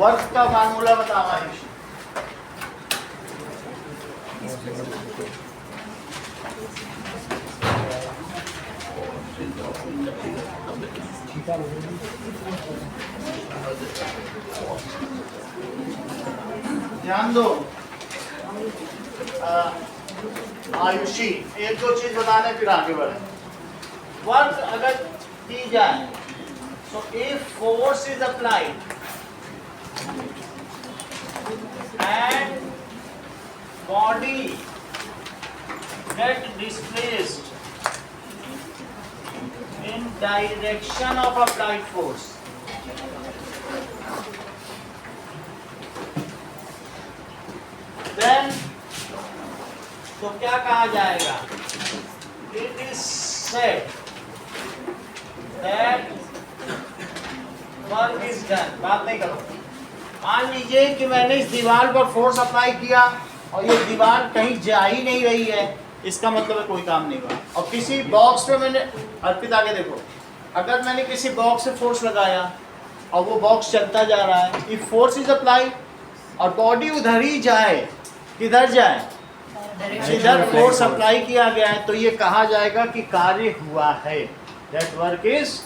Work का formula बताओ आयुष। ध्यान दो आयुषी, एक दो चीज बताने फिर आगे बढ़े। वर्क अगर की जाए तो if force is applied and body get displaced in direction of applied force, then तो क्या कहा जाएगा? It is said that work is done। बात नहीं करो। मान लीजिए कि मैंने इस दीवार पर फोर्स अप्लाई किया और ये दीवार कहीं जा ही नहीं रही है, इसका मतलब है कोई काम नहीं हुआ। और किसी बॉक्स पे मैंने, अर्पित आगे देखो, अगर मैंने किसी बॉक्स से फोर्स लगाया और वो बॉक्स चलता जा रहा है, इफ फोर्स इज अप्लाई और बॉडी उधर ही जाए, किधर जाए? जिधर फोर्स अप्लाई किया गया है, तो ये कहा जाएगा कि कार्य हुआ है, that work is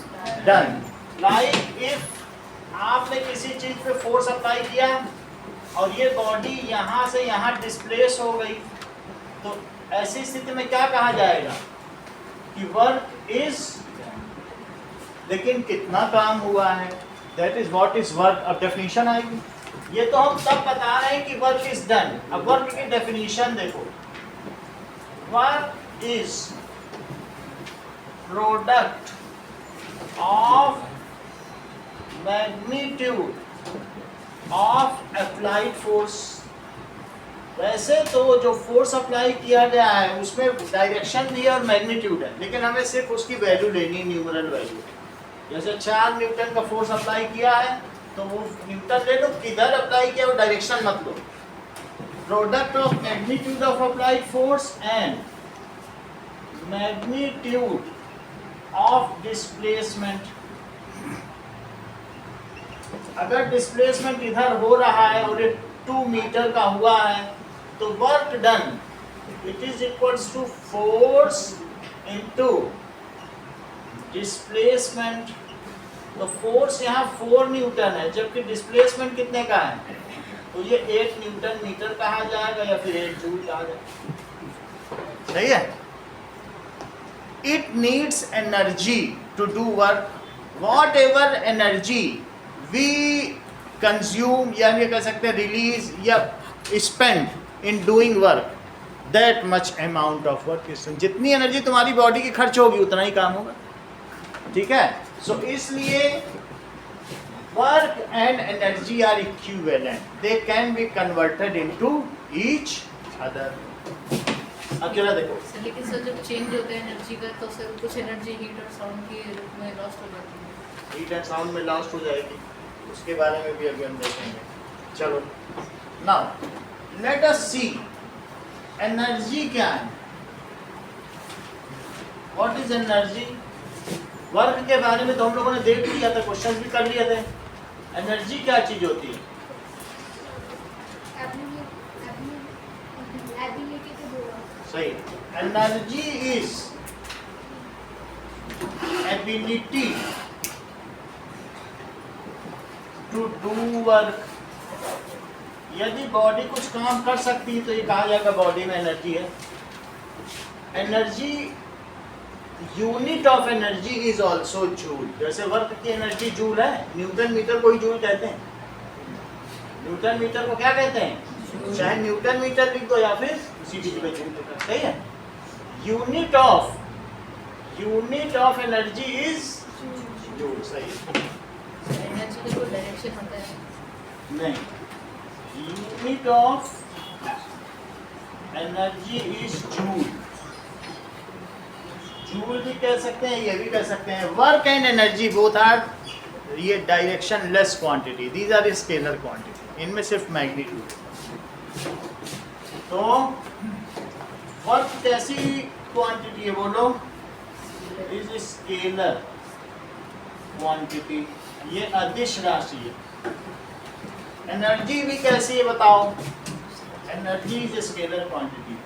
done. Like if आपने किसी चीज पे फोर्स अप्लाई किया और ये बॉडी यहाँ से यहाँ डिस्प्लेस हो गई, तो ऐसी स्थिति में क्या कहा जाएगा कि वर्क इज, लेकिन कितना काम हुआ है, that is what is work. अब डेफिनेशन आएगी। ये तो हम तब बता रहे हैं कि वर्क इज डन। अब वर्क की डेफिनेशन देखो, work is product of magnitude of applied force. वैसे तो जो फोर्स अप्लाई किया गया है उसमें डायरेक्शन भी है और मैग्नीट्यूड है, लेकिन हमें सिर्फ उसकी वैल्यू लेनी है, न्यूमरल वैल्यू। जैसे 4 न्यूटन का फोर्स अप्लाई किया है तो वो न्यूटन ले लो, किधर अप्लाई किया वो डायरेक्शन मत लो। Product of magnitude of applied force and magnitude of displacement. अगर डिस्प्लेसमेंट इधर हो रहा है और ये 2 मीटर का हुआ है, तो work done it is equals to force into displacement. तो फोर्स यहाँ 4 न्यूटन है, जबकि डिस्प्लेसमेंट कितने का है, तो ये 8 न्यूटन मीटर कहा जाएगा या फिर 8 जूल कहा जाएगा। सही है। It needs energy to do work, whatever energy we consume, या ये कह सकते हैं रिलीज या spend in doing work, that much amount of work is. जितनी एनर्जी तुम्हारी बॉडी की खर्च होगी उतना ही काम होगा। ठीक है। सो इसलिए work and energy are equivalent, they can be converted into each other. अकेला देखो, लेकिन सर जब चेंज होता है एनर्जी का, तो सर कुछ एनर्जी हीट और साउंड के रूप में लॉस्ट हो जाती है। हीट एंड साउंड में लॉस्ट हो जाएगी, उसके बारे में भी अभी हम देखेंगे। चलो नाउ लेट अस सी एनर्जी क्या है, व्हाट इज एनर्जी। वर्क के बारे में तो हम लोगों ने देख लिया था, क्वेश्चन भी कर लिए थे। एनर्जी क्या चीज होती है? सही। Energy is ability to do work. यदि बॉडी कुछ काम कर सकती है तो ये कहा जाएगा बॉडी में एनर्जी है। Energy, unit of energy is also joule. जैसे वर्क की एनर्जी जूल है, न्यूटन मीटर को ही जूल कहते हैं। न्यूटन मीटर को क्या कहते हैं? चाहे न्यूटन मीटर लिख दो या फिर उसी चीज पे जूल लिखो। सही है। Unit of energy is joule. सही है। एनर्जी का कोई डायरेक्शन होता है? नहीं, unit of energy is joule. Joule भी कह सकते हैं, ये भी कह सकते हैं। Work and energy both are ये directionless quantity, these are scalar quantity. इनमें सिर्फ मैग्नीट्यूड। तो वर्क कैसी क्वांटिटी है बोलो? स्केलर क्वांटिटी, ये अदिश राशि है। एनर्जी भी कैसी है बताओ? Energy is scalar quantity.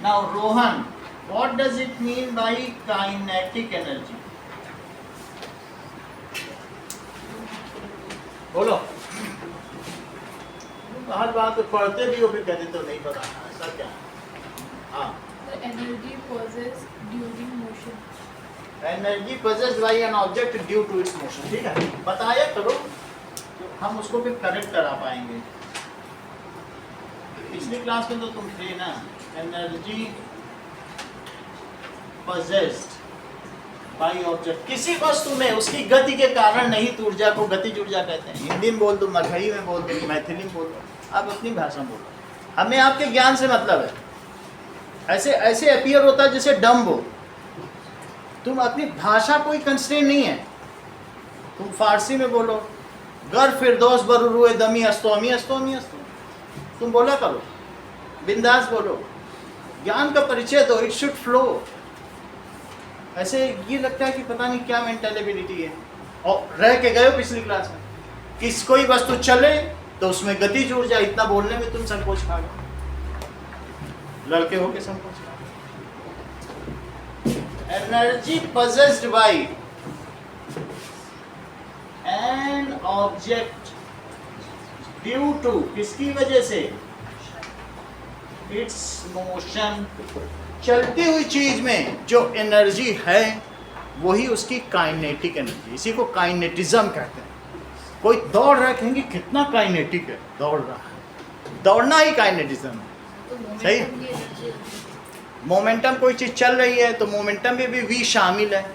Now Rohan, what does it mean bye kinetic energy? बोलो। हर बात तो पढ़ते भी हो फिर कहते तो नहीं पता, ऐसा क्या? हाँ, The energy possessed during motion. Energy possessed by an object due to its motion। ठीक है, बताया करो तो हम उसको फिर करेक्ट करा पाएंगे। पिछली क्लास में तो तुम थे ना, एनर्जी possessed by object, किसी वस्तु में उसकी गति के कारण नहीं तो ऊर्जा को गतिज ऊर्जा कहते हैं। हिंदी में बोल दो, मगही में बोल दो, मैथिली में बोल दो, आप अपनी भाषा में बोलो, हमें आपके ज्ञान से मतलब है। ऐसे ऐसे अपीयर होता है जैसे डम्ब हो, तुम अपनी भाषा कोई कंस्ट्रेंट नहीं है। तुम फारसी में बोलो, गर फिरदौस बरुए दमी अस्तोमी अस्तोमी अस्तो, तुम बोला करो, बिंदास बोलो, ज्ञान का परिचय दो, इट शुड फ्लो। ऐसे ये लगता है कि पता नहीं क्या मेंटेलिबिलिटी है। और रह के गए हो पिछली क्लास में, किस कोई वस्तु चले तो उसमें गतिज ऊर्जा, इतना बोलने में तुम संकोच खा गए, लड़के हो के संकोच खा गए। Energy possessed by an object due to, किसकी वजह से? its motion, चलती हुई चीज में जो एनर्जी है वही उसकी काइनेटिक एनर्जी, इसी को काइनेटिज्म कहते हैं। कोई दौड़ रहा है, कहेंगे कितना काइनेटिक है, दौड़ रहा है, दौड़ना ही काइनेटिज्म है। तो सही। momentum की energy होती है। मोमेंटम, कोई चीज चल रही है तो मोमेंटम में भी वी शामिल है,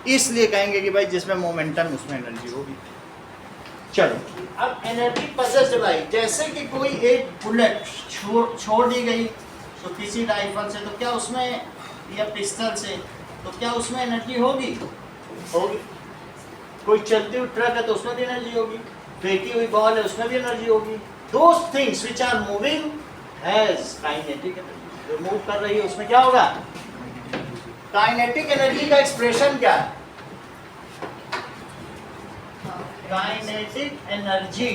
इसलिए कहेंगे कि भाई जिसमें मोमेंटम उसमें एनर्जी होगी। चलो, अब एनर्जी possessed by, जैसे कि कोई एक बुलेट छोड़ दी गई तो किसी राइफल से, तो क्या उसमें, या पिस्टल से, तो क्या उसमें एनर्जी होगी? होगी। कोई चलती हुई ट्रक है तो उसमें भी एनर्जी होगी, फेंकी हुई बॉल है उसमें भी एनर्जी होगी। Those things which are moving has kinetic energy, जो मूव कर रही है उसमें क्या होगा? काइनेटिक एनर्जी का एक्सप्रेशन क्या है? Kinetic energy,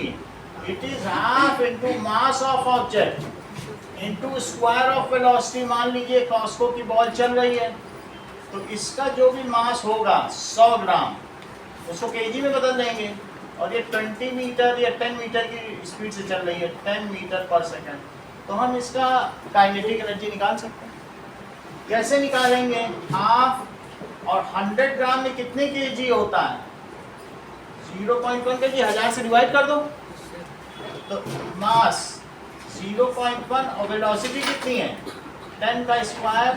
it is half into mass of object into square of velocity. मान लीजिए कॉस्को की बॉल चल रही है तो इसका जो भी मास होगा 100 ग्राम, उसको केजी में बदल देंगे, और ये 20 मीटर या 10 मीटर की स्पीड से चल रही है, 10 मीटर पर सेकंड, तो हम इसका काइनेटिक एनर्जी निकाल सकते हैं। कैसे निकालेंगे? हाफ और 100 ग्राम में कितने केजी होता है? 0.1 केजी, 1000 से डिवाइड कर दो तो मास 0.1 और वेलोसिटी कितनी है? 10 का स्क्वायर,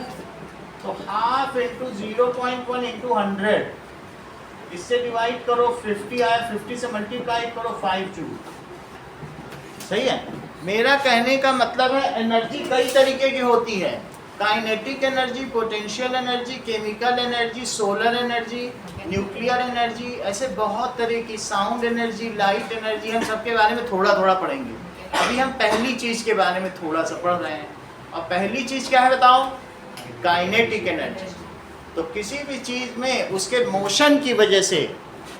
तो हाफ इंटू 0.1 इंटू 100, इससे डिवाइड करो 50 आया, 50 से मल्टीप्लाई करो 5 टू। सही है। मेरा कहने का मतलब है एनर्जी कई तरीके की होती है, kinetic energy, potential energy, chemical energy, solar energy, nuclear energy, ऐसे बहुत तरह की, साउंड एनर्जी, लाइट एनर्जी, हम सबके बारे में थोड़ा थोड़ा पढ़ेंगे। अभी हम पहली चीज के बारे में थोड़ा सा पढ़ रहे हैं, और पहली चीज क्या है बताओ? Kinetic energy. तो किसी भी चीज में उसके मोशन की वजह से,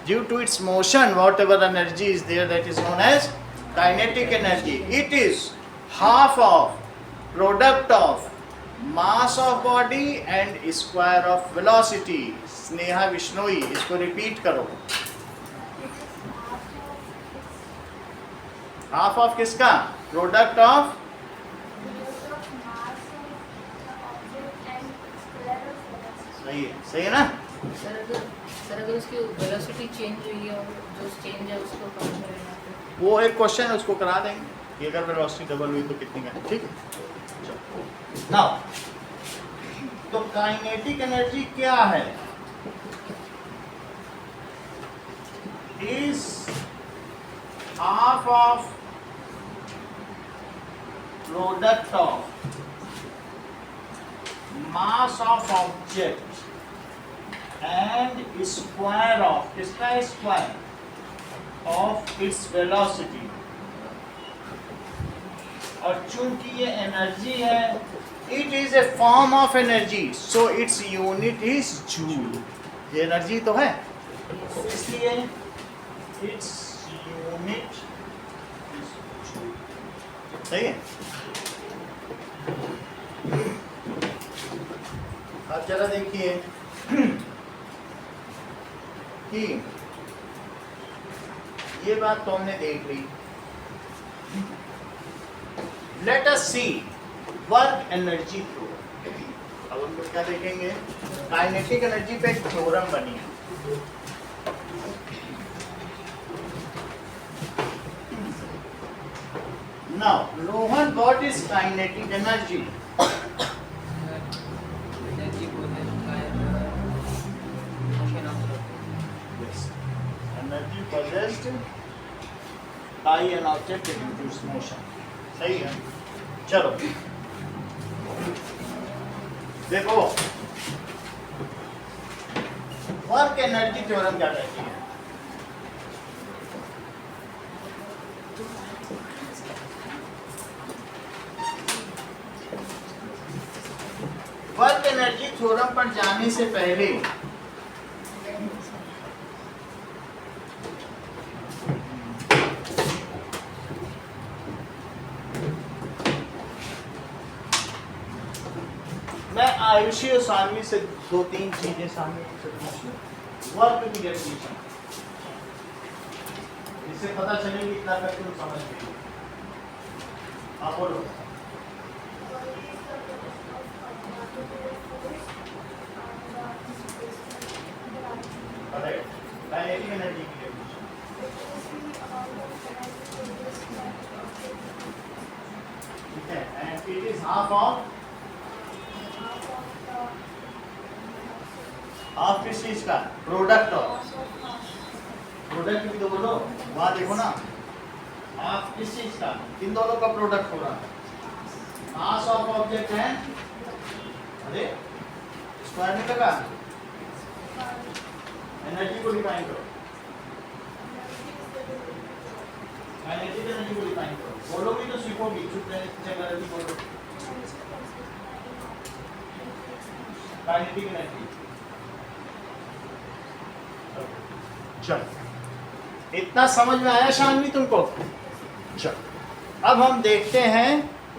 due to its motion, whatever energy is there, that is known as kinetic energy. It is half of product of mass of body and square of velocity. Sneha Vishnoi, इसको रिपीट करो। हाफ ऑफ किसका? Product of, सही है ना? Sir अगर उसकी velocity change हुई है और जो चेंज है उसको कम करेगा तो वो एक क्वेश्चन है, उसको करा देंगे कि अगर वेलोसिटी डबल हुई तो कितनी का, ठीक है। नाउ, तो काइनेटिक एनर्जी क्या है? Is half of product of mass of object and square of, किसका स्क्वायर? Of its velocity. और चूंकि ये एनर्जी है, it is a form of energy, so its unit is joule. ये एनर्जी तो है, इसलिए इट्स यूनिट इज जूल। सही है। अब जरा देखिए कि ये बात तो हमने देख ली। लेट अस सी वर्क एनर्जी थ्योरम। अब हम लोग क्या देखेंगे, काइनेटिक एनर्जी पे एक थ्योरम बनी है। Now Rohan, what is kinetic energy? Energy possessed by an object that induces motion। सही है। चलो देखो, वर्क एनर्जी थ्योरम क्या कहती है? वर्क एनर्जी थ्योरम पर जाने से पहले मैं आयुषी और सानवी से 2-3 चीजें सामने से पूछ लूं। वर्क की डेफिनेशन, इससे पता चलेगी इतना तक तुम समझ गए। आप बोलो। काइनेटिक एनर्जी की डेफिनेशन, ठीक है, and it is half of किस चीज का? प्रोडक्ट ऑफ, प्रोडक्ट भी तो बोलो, वहां देखो ना, आप किस चीज का? इन दोनों का प्रोडक्ट हो रहा है। मास ऑफ ऑब्जेक्ट है, अरे स्क्वायर में लगा। एनर्जी को डिफाइन करो, काइनेटिक एनर्जी को डिफाइन करो। बोलोगी तो सीखोगी, चुप रहने से बोलो। काइनेटिक एनर्जी, चलो इतना समझ में आया शानवी तुमको? चलो अब हम देखते हैं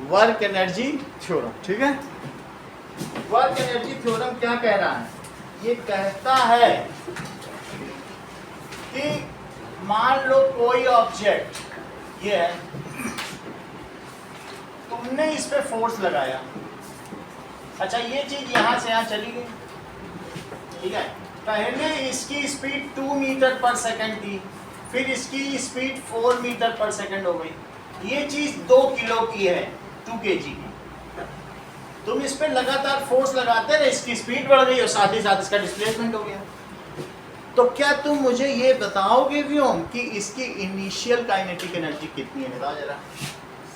वर्क एनर्जी थ्योरम। ठीक है, वर्क एनर्जी थ्योरम क्या कह रहा है? ये कहता है कि मान लो कोई ऑब्जेक्ट ये है, तुमने इस पे फोर्स लगाया। अच्छा, ये चीज यहां से यहां चली गई, ठीक है। पहले इसकी स्पीड 2 मीटर पर सेकंड थी, फिर इसकी स्पीड 4 मीटर पर सेकंड हो गई। ये चीज 2 किलो की है, 2 kg की। तुम इस पे लगातार फोर्स लगाते रहे, इसकी स्पीड बढ़ गई और साथ ही साथ इसका डिस्प्लेसमेंट हो गया। तो क्या तुम मुझे ये बताओगे व्योम कि इसकी इनिशियल काइनेटिक एनर्जी कितनी है? बताओ जरा।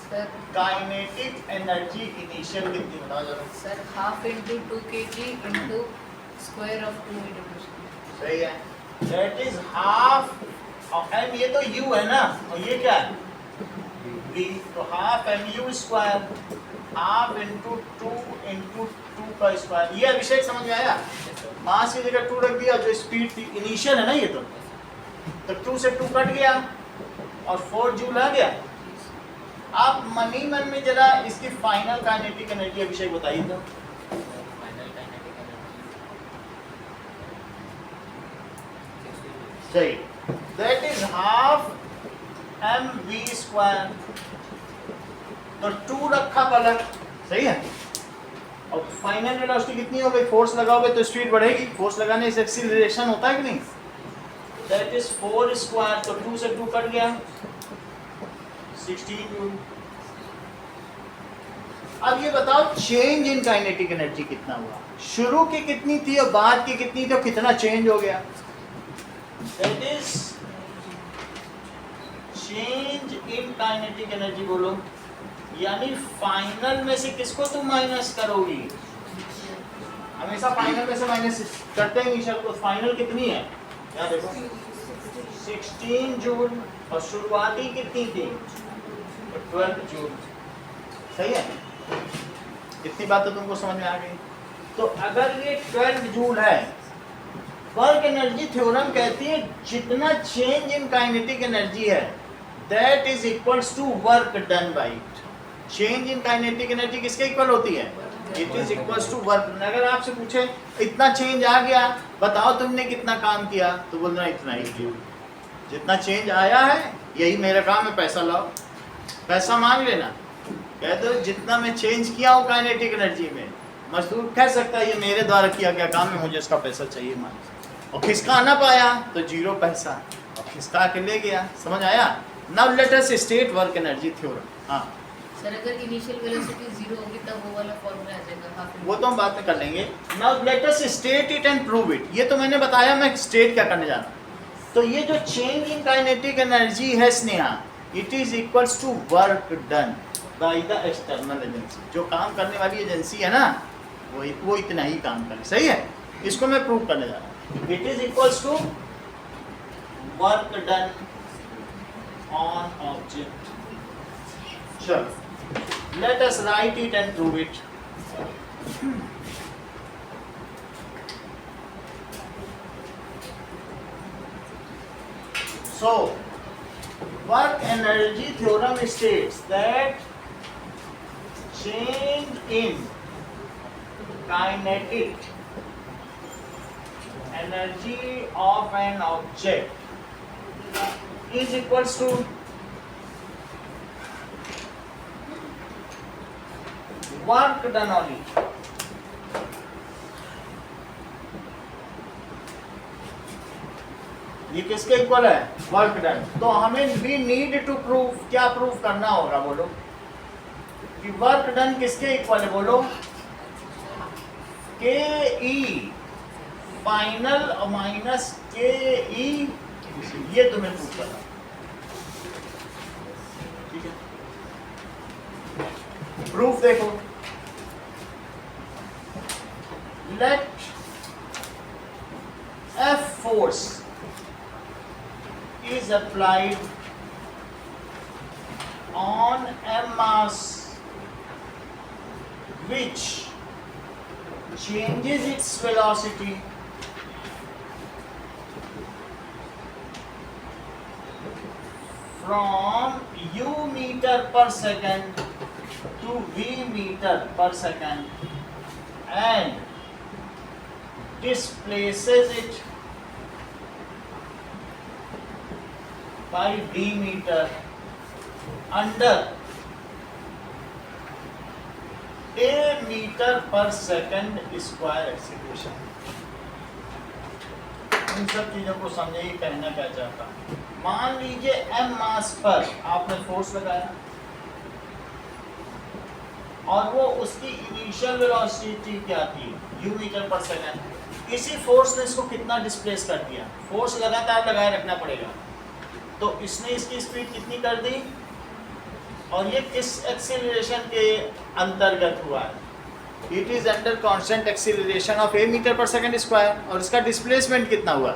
सर काइनेटिक एनर्जी इनिशियल कितनी, बताओ जरा। Sir half into 2 kg into square of 2 metre. सही है, दैट इज हाफ, एम ये तो u है ना, और ये क्या है? v, तो half mu square, half into 2 का स्क्वायर। ये अभिषेक समझ में आया? मास की जगह 2 रख दिया, जो स्पीड थी इनिशियल है ना ये, तो 2 से 2 कट गया और 4 जूल आ गया। आप मनी मन में जरा इसकी फाइनल काइनेटिक एनर्जी अभिषेक बताइए तो। सही, that is half mv square, तो 2 रखा पलट। सही है, और फाइनल वेलोसिटी कितनी हो गई? फोर्स लगाओगे तो स्पीड बढ़ेगी, फोर्स लगाने से एक्सीलरेशन होता है कि नहीं? दैट इज 4 स्क्वायर, तो 2 से 2 कट गया, 16 जूल। अब ये बताओ चेंज इन काइनेटिक एनर्जी कितना हुआ? शुरू की कितनी थी और बाद की कितनी थी, तो कितना चेंज हो गया? That is change in kinetic energy. बोलो, यानी फाइनल में से किसको तुम माइनस करोगी? हमेशा फाइनल में से माइनस करते हैं इनिशियल को। फाइनल कितनी है? यहाँ देखो 16 जूल, और शुरुआती कितनी थी? 12 जूल। सही है, इतनी बात तो तुमको समझ में आ गई। तो अगर ये 12 जूल है, वर्क एनर्जी थ्योरम कहती है जितना चेंज इन काइनेटिक एनर्जी है that is equals to work done by it. Change in kinetic energy किसके इक्वल होती है? It is equals to work done. अगर आपसे पूछे इतना चेंज आ गया, बताओ तुमने कितना काम किया, तो बोलना इतना ही किया। जितना चेंज आया है यही मेरा काम है, पैसा लाओ, पैसा मांग लेना। कहते हो जितना मैं चेंज किया हूँ काइनेटिक एनर्जी में, मजदूर कह सकता है ये मेरे द्वारा किया गया काम है, मुझे इसका पैसा चाहिए मान। और खिसका ना पाया तो 0 पैसा, और खिसका के ले गया। समझ आया? Now let us state work energy theorem. हाँ सर, अगर इनिशियल वेलोसिटी 0 होगी तब वो वाला फॉर्मूला आ जाएगा, हाफ वो तो हम बाद में कर लेंगे। Now let us state it and prove it. ये तो मैंने बताया, मैं स्टेट क्या करने जा रहा हूँ। तो ये जो चेंज इन काइनेटिक एनर्जी है Sneha, it is equals to work done by the external agency. जो काम करने वाली एजेंसी है ना, वो इतना ही काम करे। सही है, इसको मैं प्रूव करने जा रहा हूँ। It is equals to work done on object. चलो let us write it and prove it. So work energy theorem states that change in kinetic energy of an object is equals to work done on it। ये किसके equal है? Work done. तो हमें we need to prove, क्या prove करना होगा बोलो? कि वर्क डन किसके इक्वल है बोलो? के ई फाइनल माइनस के ई, ये तुम्हें प्रूव करना। ठीक है, प्रूफ देखो। Let F force is applied on a mass which changes its velocity from u meter per second to v meter per second and displaces it by d meter under a meter per second square acceleration। इन सब चीजों को समझिए, कहना क्या चाहता। मान लीजिए m मास पर आपने फोर्स लगाया और वो उसकी इनिशियल वेलोसिटी क्या थी? u metre per second. इसी फोर्स ने इसको कितना डिस्प्लेस कर दिया? फोर्स लगातार लगाए रखना पड़ेगा, तो इसने इसकी स्पीड कितनी कर दी? और ये किस एक्सीलरेशन के अंतर्गत हुआ है? It is under constant acceleration of a metre per second square. और इसका डिस्प्लेसमेंट कितना हुआ?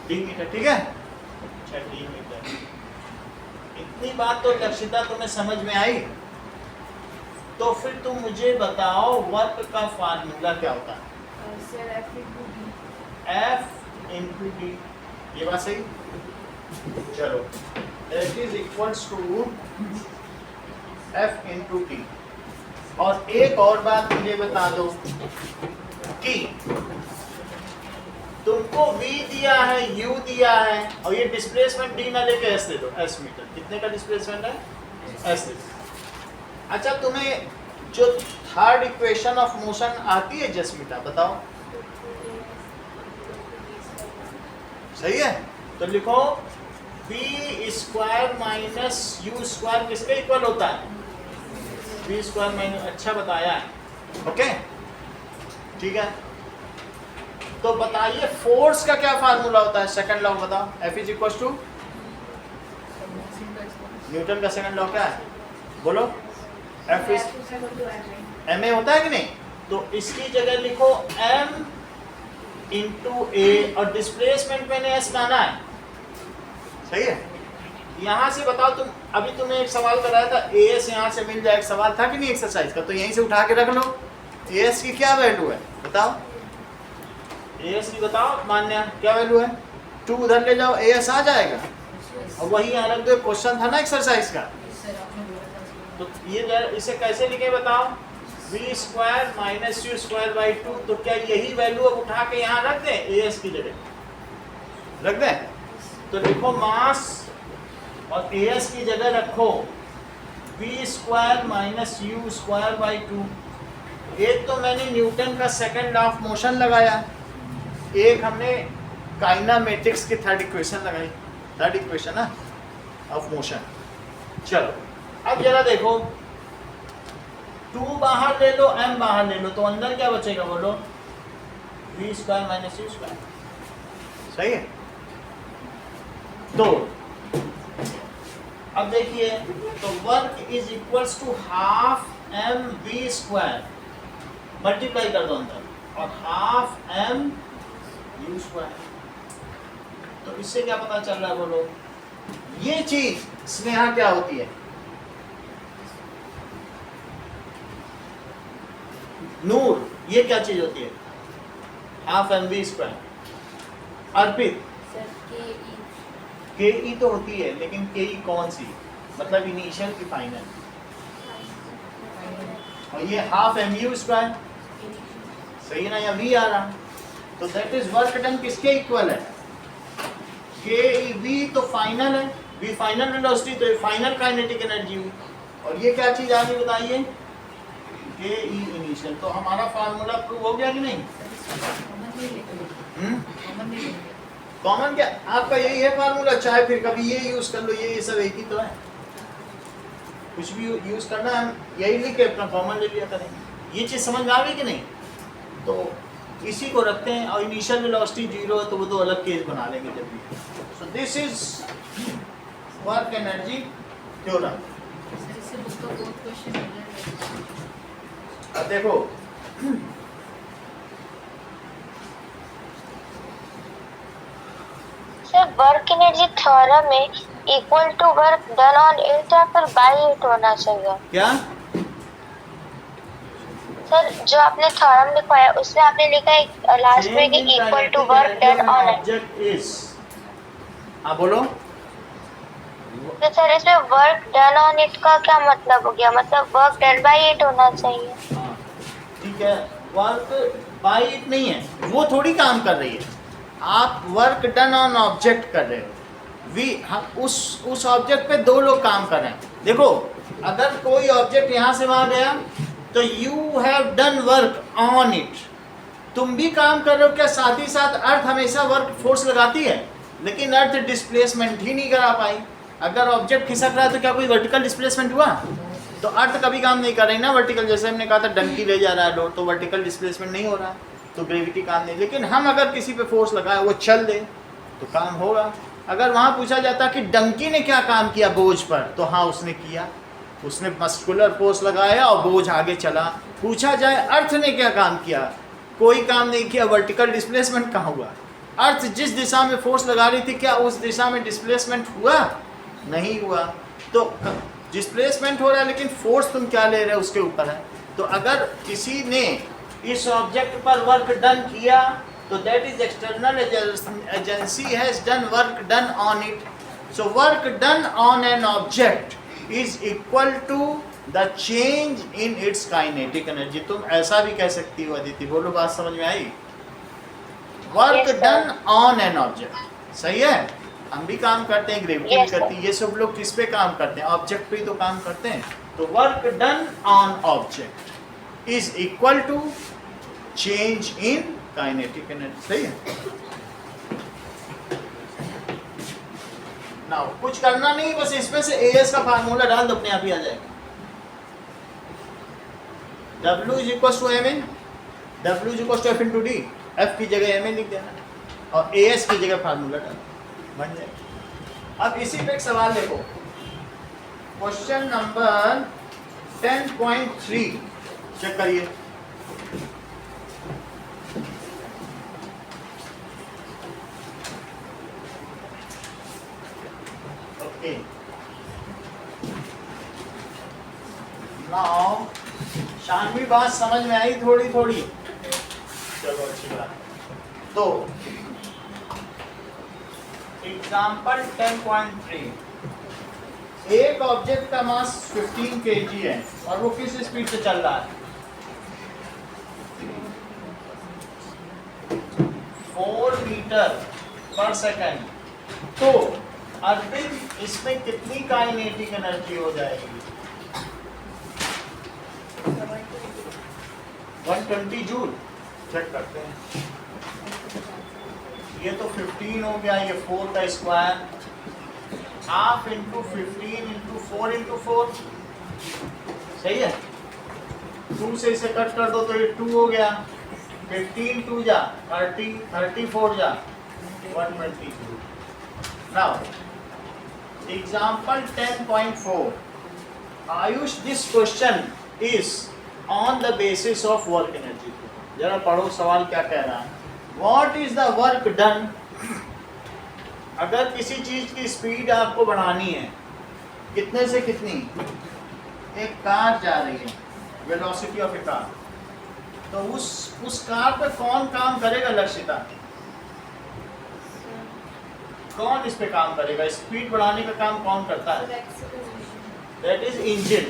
D metre. ठीक है, अच्छा डी मीटर। इतनी बात तो दर्शिता तुम्हें समझ में आई। तो फिर तुम मुझे बताओ वर्क का फार्मूला क्या होता है? F into D. ये बात सही? चलो, that is equals to F into T. और एक और बात मुझे बता दो कि तुमको V दिया है, U दिया है, और ये डिस्प्लेसमेंट D ना लेके S दे दो, S मीटर। कितने का डिस्प्लेसमेंट है? S दे दो। अच्छा, तुम्हें जो थर्ड इक्वेशन ऑफ मोशन आती है जसमीता, बताओ। सही है, तो लिखो v square minus u square किसके इक्वल होता है? v square minus. अच्छा बताया है, ओके ठीक है। तो बताइए फोर्स का क्या फार्मूला होता है? सेकंड लॉ बताओ। F is equal to Newton का सेकंड लॉ क्या है बोलो? F इज ma होता है कि नहीं? तो इसकी जगह लिखो m इंटू ए, और डिस्प्लेसमेंट मैंने s माना है। सही है, यहाँ से बताओ तुम, अभी तुमने एक सवाल कराया था एएस यहाँ से मिल जाए, एक सवाल था कि नहीं एक्सरसाइज का, तो यहीं से उठा के रख लो। एएस की क्या वैल्यू है बताओ, एएस की बताओ मान्या क्या वैल्यू है, 2 उधर ले जाओ एएस आ जाएगा, और वही यहाँ रख दो, क्वेश्चन था ना एक्सरसाइज का। सर आपने बोला था तो ये इसे कैसे लिखे बताओ, v square minus u square by 2, तो क्या यही वैल्यू अब उठा के यहाँ रख दें, एएस की जगह रख दें, तो लिखो मास और एएस की जगह रखो v square minus u square by 2। एक तो मैंने न्यूटन का सेकंड लॉ ऑफ मोशन लगाया, एक हमने काइनामेटिक्स की थर्ड इक्वेशन लगाई, थर्ड इक्वेशन ना ऑफ मोशन। चलो अब जरा देखो, 2 बाहर ले लो, m बाहर ले लो, तो अंदर क्या बचेगा बोलो, v square minus u square, सही है। तो अब देखिए, तो work is equals to half m v square, multiply कर दो अंदर, और हाफ एम यू स्क्वायर। तो इससे क्या पता चल रहा है बोलो, ये चीज स्नेहा क्या होती है, नूर ये क्या चीज होती है, half m v square. Arpit sir के ई तो होती है, लेकिन के ई कौन सी, मतलब इनिशियल की फाइनल, और ये हाफ एम यू स्क्वायर, सही है ना, या वी आ रहा, तो दैट इज वर्क डन किसके इक्वल है, के ई वी तो फाइनल है, वी फाइनल वेलोसिटी, तो ये फाइनल काइनेटिक एनर्जी हुई, और ये क्या चीज आगे बताइए, के ई इनिशियल। तो हमारा फार्मूला प्रूव हो गया कि नहीं, कॉमन क्या आपका यही है फार्मूला, चाहे फिर कभी ये यूज कर लो, ये सब एक ही तो है, कुछ भी यूज करना हम यही लिख के अपना कॉमन ले लिया करेंगे। ये चीज समझ में आ गई कि नहीं, तो इसी को रखते हैं, और इनिशियल वेलोसिटी 0 है तो वो तो अलग केस बना लेंगे जब भी। So this is work energy theorem. Sir इससे बुक का बहुत क्वेश्चन मिल रहा है। अब देखो सर वर्क एनर्जी थ्योरम में equal to work done on it या फिर बाय इट होना चाहिए। क्या सर जो आपने थ्योरम लिखवाया उसमें आपने लिखा है लास्ट में कि equal to work done on it, object is, हाँ बोलो, तो सर इसमें वर्क डन ऑन इट का क्या मतलब हो गया, मतलब वर्क डन बाय इट होना चाहिए। हाँ ठीक है, वर्क बाय इट नहीं है, वो थोड़ी काम कर रही है, आप वर्क डन ऑन ऑब्जेक्ट कर रहे हो, उस ऑब्जेक्ट पे 2 लोग काम कर रहे हैं। देखो अगर कोई ऑब्जेक्ट यहाँ से वहाँ गया तो you have done work on it, तुम भी काम कर रहे हो, क्या साथ ही साथ अर्थ हमेशा वर्क फोर्स लगाती है, लेकिन अर्थ डिस्प्लेसमेंट ही नहीं करा पाई। अगर ऑब्जेक्ट खिसक रहा है तो क्या कोई वर्टिकल डिस्प्लेसमेंट हुआ, तो अर्थ कभी काम नहीं कर रही ना वर्टिकल, जैसे हमने कहा था डंकी ले जा रहा है लोड, तो वर्टिकल डिस्प्लेसमेंट नहीं हो रहा, तो ग्रेविटी काम नहीं। लेकिन हम अगर किसी पे फोर्स लगाए वो चल दे तो काम होगा। अगर वहाँ पूछा जाता कि डंकी ने क्या काम किया बोझ पर, तो हाँ उसने किया, उसने मस्कुलर फोर्स लगाया और बोझ आगे चला। पूछा जाए अर्थ ने क्या काम किया, कोई काम नहीं किया, वर्टिकल डिस्प्लेसमेंट कहाँ हुआ, अर्थ जिस दिशा में फोर्स लगा रही थी क्या उस दिशा में डिस्प्लेसमेंट हुआ, नहीं हुआ। तो डिस्प्लेसमेंट हो रहा है लेकिन फोर्स तुम क्या ले रहे हो उसके ऊपर है। तो अगर किसी ने इस ऑब्जेक्ट पर वर्क डन किया तो that is external agency has done work done on it. So work done on an object is equal to the change in its kinetic energy. तुम ऐसा भी कह सकती हो अदिति, बोलो बात समझ में आई। Work done on an object, सही है। हम भी काम करते हैं, ग्रेविटी भी करती है, ये सब लोग किस पे काम करते हैं, ऑब्जेक्ट पे ही तो काम करते हैं। तो work done on object is equal to change in kinetic energy, सही है। नाउ कुछ करना नहीं, बस इसमें से एएस का फार्मूला डाल दो, अपने आप ही आ जाएगा। W is equal to m in, W is equal to F into D, F की जगह एम इन लिख देना और एएस की जगह फार्मूला डालना, बन जाएगा। अब इसी पे एक सवाल देखो, क्वेश्चन नंबर 10.3 चेक करिए। ओके नाउ शानवी बात समझ में आई थोड़ी थोड़ी? चलो अच्छी बात। तो एग्जाम्पल 10.3, एक ऑब्जेक्ट का मास 15 kg है और वो किस स्पीड से चल रहा है? 4 मीटर पर सेकेंड। तो अर्पित इसमें कितनी काइनेटिक एनर्जी हो जाएगी? 120 जूल। चेक करते हैं। ये तो 15 हो गया, ये 4 का square, half into 15 into 4 into 4, सही है। 2 से इसे कट कर दो तो ये 2 हो गया, 15 2 जा 30, 34 जा 120 joule. Now example 10.4, Ayush this question is on the basis of work energy. जरा पढ़ो सवाल क्या कह रहा है। What is the work done? अगर किसी चीज की स्पीड आपको बढ़ानी है, कितने से कितनी? एक कार जा रही है, वेलोसिटी ऑफ ए कार, तो उस कार पे कौन काम करेगा लक्षिता? कौन इस पे काम करेगा? स्पीड बढ़ाने का काम कौन करता है? That is engine.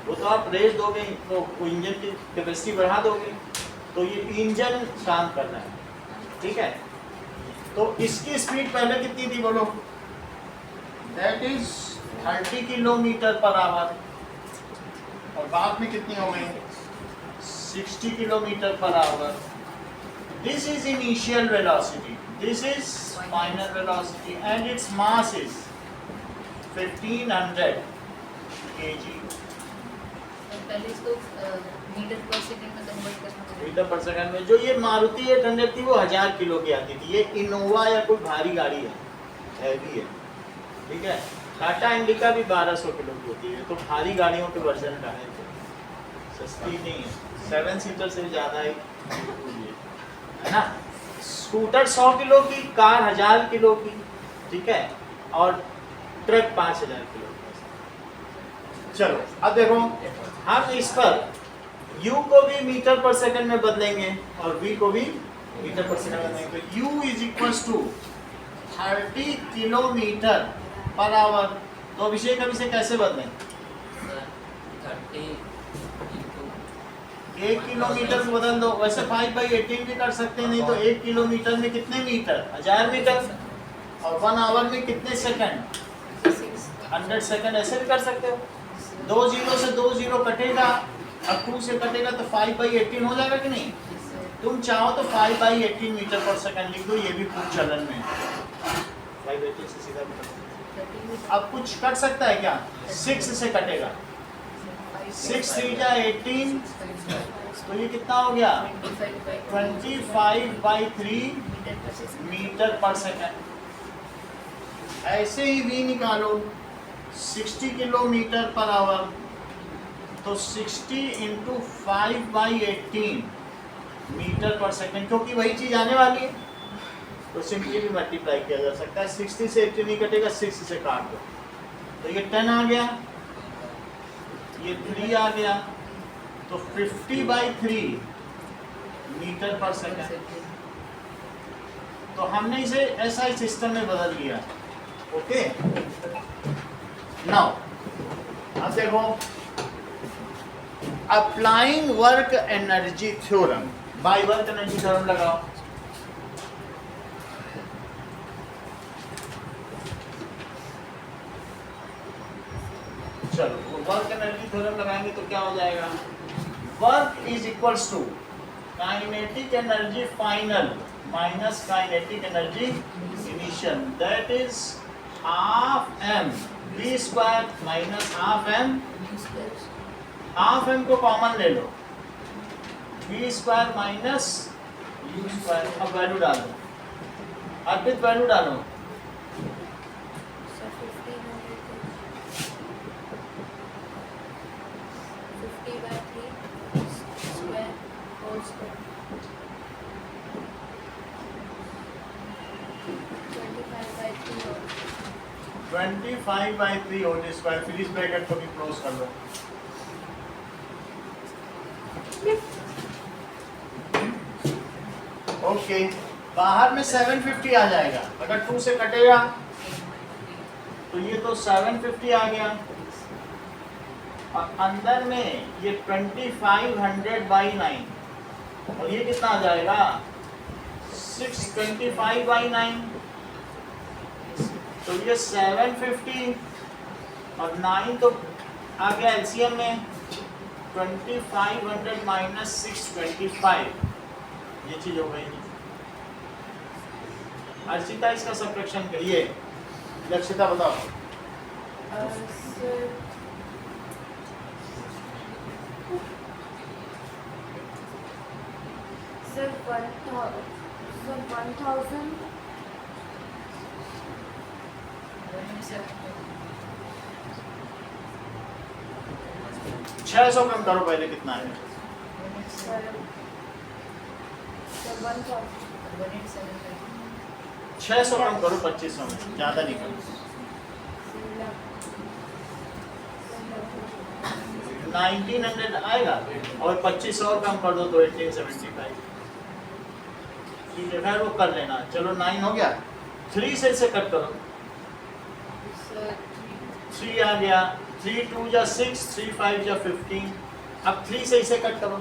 वो तो आप रेस दोगे तो इंजन की कैपेसिटी बढ़ा दोगे, तो ये इंजन काम कर रहा है, ठीक है। तो इसकी स्पीड पहले कितनी थी बोलो? That is 30 kilometre per our, और बाद में कितनी हो गई? 60 kilometre per our. This is initial velocity, this is final velocity and its mass is 1500 kg। पहले इसको मीटर पर सेकंड में कन्वर्ट करना पड़ेगा। मीटर पर सेकंड में। जो ये मारुति 800 थी वो 1000 किलो की आती थी, ये इनोवा या कोई भारी गाड़ी है, हैवी है, ठीक है। टाटा इंडिका भी 1200 किलो की होती है, तो भारी गाड़ियों के वर्जन का है, सस्ती नहीं है, 7 सीटर से ज़्यादा है ना। स्कूटर 100 किलो की, कार 1000 किलो की, ठीक है, और ट्रक 5000 किलो की। चलो अब देखो, हम इस पर u को भी मीटर पर सेकंड में बदलेंगे और v को भी मीटर पर सेकंड में बदलेंगे। तो u is equals to 30 kilometre per hour. तो अभिषेक अब इसे कैसे बदलें? 1 किलोमीटर को बदल दो। वैसे 5/18 भी कर सकते हैं, नहीं तो 1 किलोमीटर में कितने मीटर? 1000 मीटर। और 1 आवर में कितने सेकंड? 100 सेकंड। ऐसे भी कर सकते हो। 2 जीरो से 2 जीरो कटेगा, अब 2 से कटेगा तो 5/18 हो जाएगा कि नहीं? तुम चाहो तो 5/18 मीटर पर सेकंड लिख दो, ये भी पूर्ण चलन में 5/18 से सीधा। अब कुछ कट सकता है क्या? 6 से कटेगा, 6 3 जा 18, तो ये कितना हो गया? 25/3 मीटर पर सेकंड। ऐसे ही v निकालो, 60 किलोमीटर पर आवर, तो 60 इंटू 5/18 मीटर पर सेकंड, क्योंकि वही चीज आने वाली है तो सिंपली भी मल्टीप्लाई किया जा सकता है। 60 से 80 नहीं कटेगा, 6 से काट दो, तो ये 10 आ गया, ये 3 आ गया, तो 50/3 मीटर पर सेकंड। तो हमने इसे ऐसा ही सिस्टम में बदल दिया। ओके, नाउ अब देखो, applying work energy theorem by work energy theorem लगाओ। चलो वर्क एनर्जी थ्योरम लगाएंगे तो क्या हो जाएगा? Work is equals to kinetic energy final minus kinetic energy initial, that is half m v square minus half m, half m को common ले लो, v square minus u square. अब value डाल दो, अर्पित वैल्यू डालो। ट्वेंटी 25/3 होल स्क्वायर, फिर इस bracket को भी क्लोज कर लो। ओके, बाहर में 750 आ जाएगा, अगर 2 से कटेगा तो ये तो 750 आ गया, और अंदर में ये 2500/9, और ये कितना आ जाएगा 625/9, तो ये 750 और 9 तो आ गया एलसीएम में 2500 माइनस 625, ये चीज हो गई। अर्चिता इसका सब्ट्रैक्शन करिए, लक्षिता बताओ। सर 1000 600 कम करो पहले, कितना है? सर 1000 600 कम करो 2500 में, ज़्यादा नहीं करो। 1900 आएगा और 2500 और कम कर दो तो 1875। ठीक है, फिर वो कर लेना। चलो 9 हो गया, 3 से इसे कट करो, 3 आ गया, 3 2 जा 6, 3 5 जा 15। अब 3 से इसे कट करो,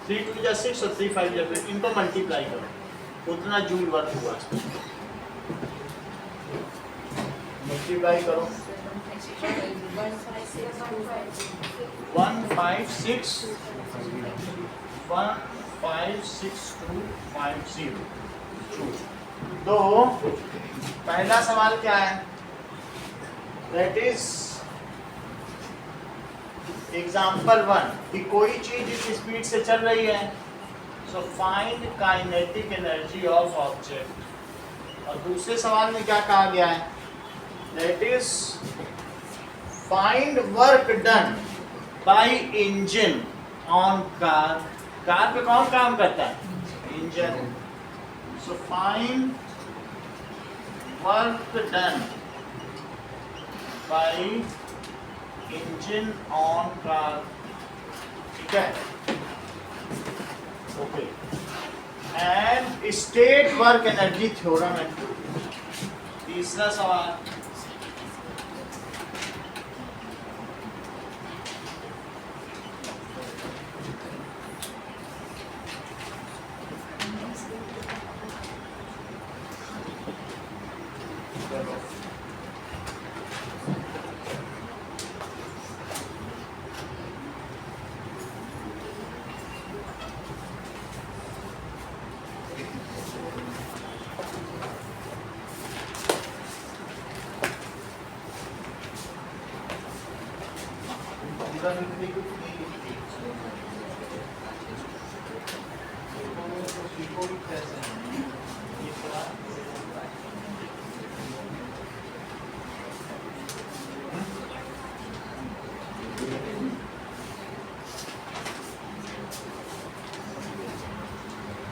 3 2 जा 6 और 3 5 जा 15, इनको मल्टीप्लाई करो, उतना जूल वर्क हुआ। मल्टीप्लाई करो, 156256250। तो पहला सवाल क्या है? दैट इज एग्जाम्पल 1 कि कोई चीज इस स्पीड से चल रही है, so find kinetic energy of object. और दूसरे सवाल में क्या कहा गया है? That is find work done by engine on car. Car पे कौन काम करता है? Engine. So find work done by engine on car. ठीक है, okay. And state work energy theorem है। तीसरा सवाल,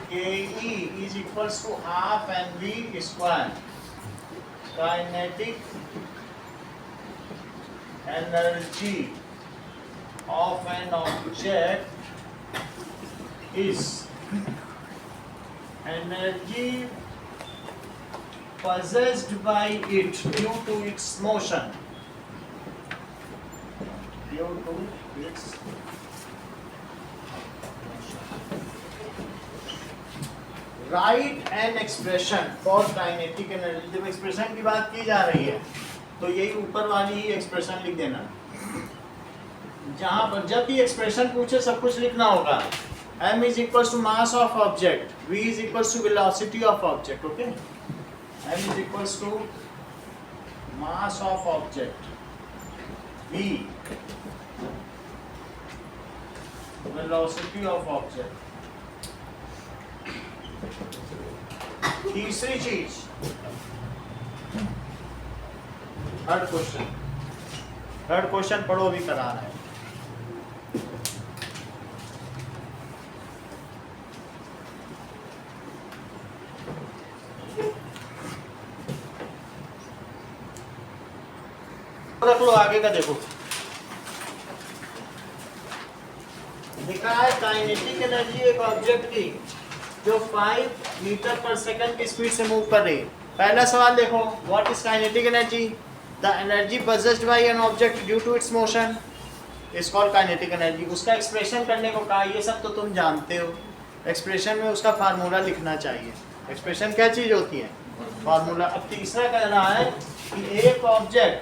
KE is equals to half mv square. Kinetic energy of an object is energy possessed by it due to its motion. Due to its right an expression for kinetic energy. जब expression की बात की जा रही है तो यही ऊपर वाली ही एक्सप्रेशन लिख देना। जहां पर जब भी एक्सप्रेशन पूछे सब कुछ लिखना होगा। m is equals to mass of object, v is equals to velocity of object. Okay, m is equals to mass of object, v velocity of object. तीसरी चीज, थर्ड क्वेश्चन पढ़ो, भी करा रहा है। रख लो, आगे का देखो। लिखा है काइनेटिक एनर्जी एक ऑब्जेक्ट की जो 5 मीटर पर सेकंड की स्पीड से मूव कर रही है। पहला सवाल देखो, what is kinetic energy? The energy possessed by an object due to its motion is called kinetic energy। उसका एक्सप्रेशन करने को कहा, ये सब तो तुम जानते हो। एक्सप्रेशन में उसका फार्मूला लिखना चाहिए। एक्सप्रेशन क्या चीज होती है? फार्मूला। अब तीसरा कह रहा है कि एक ऑब्जेक्ट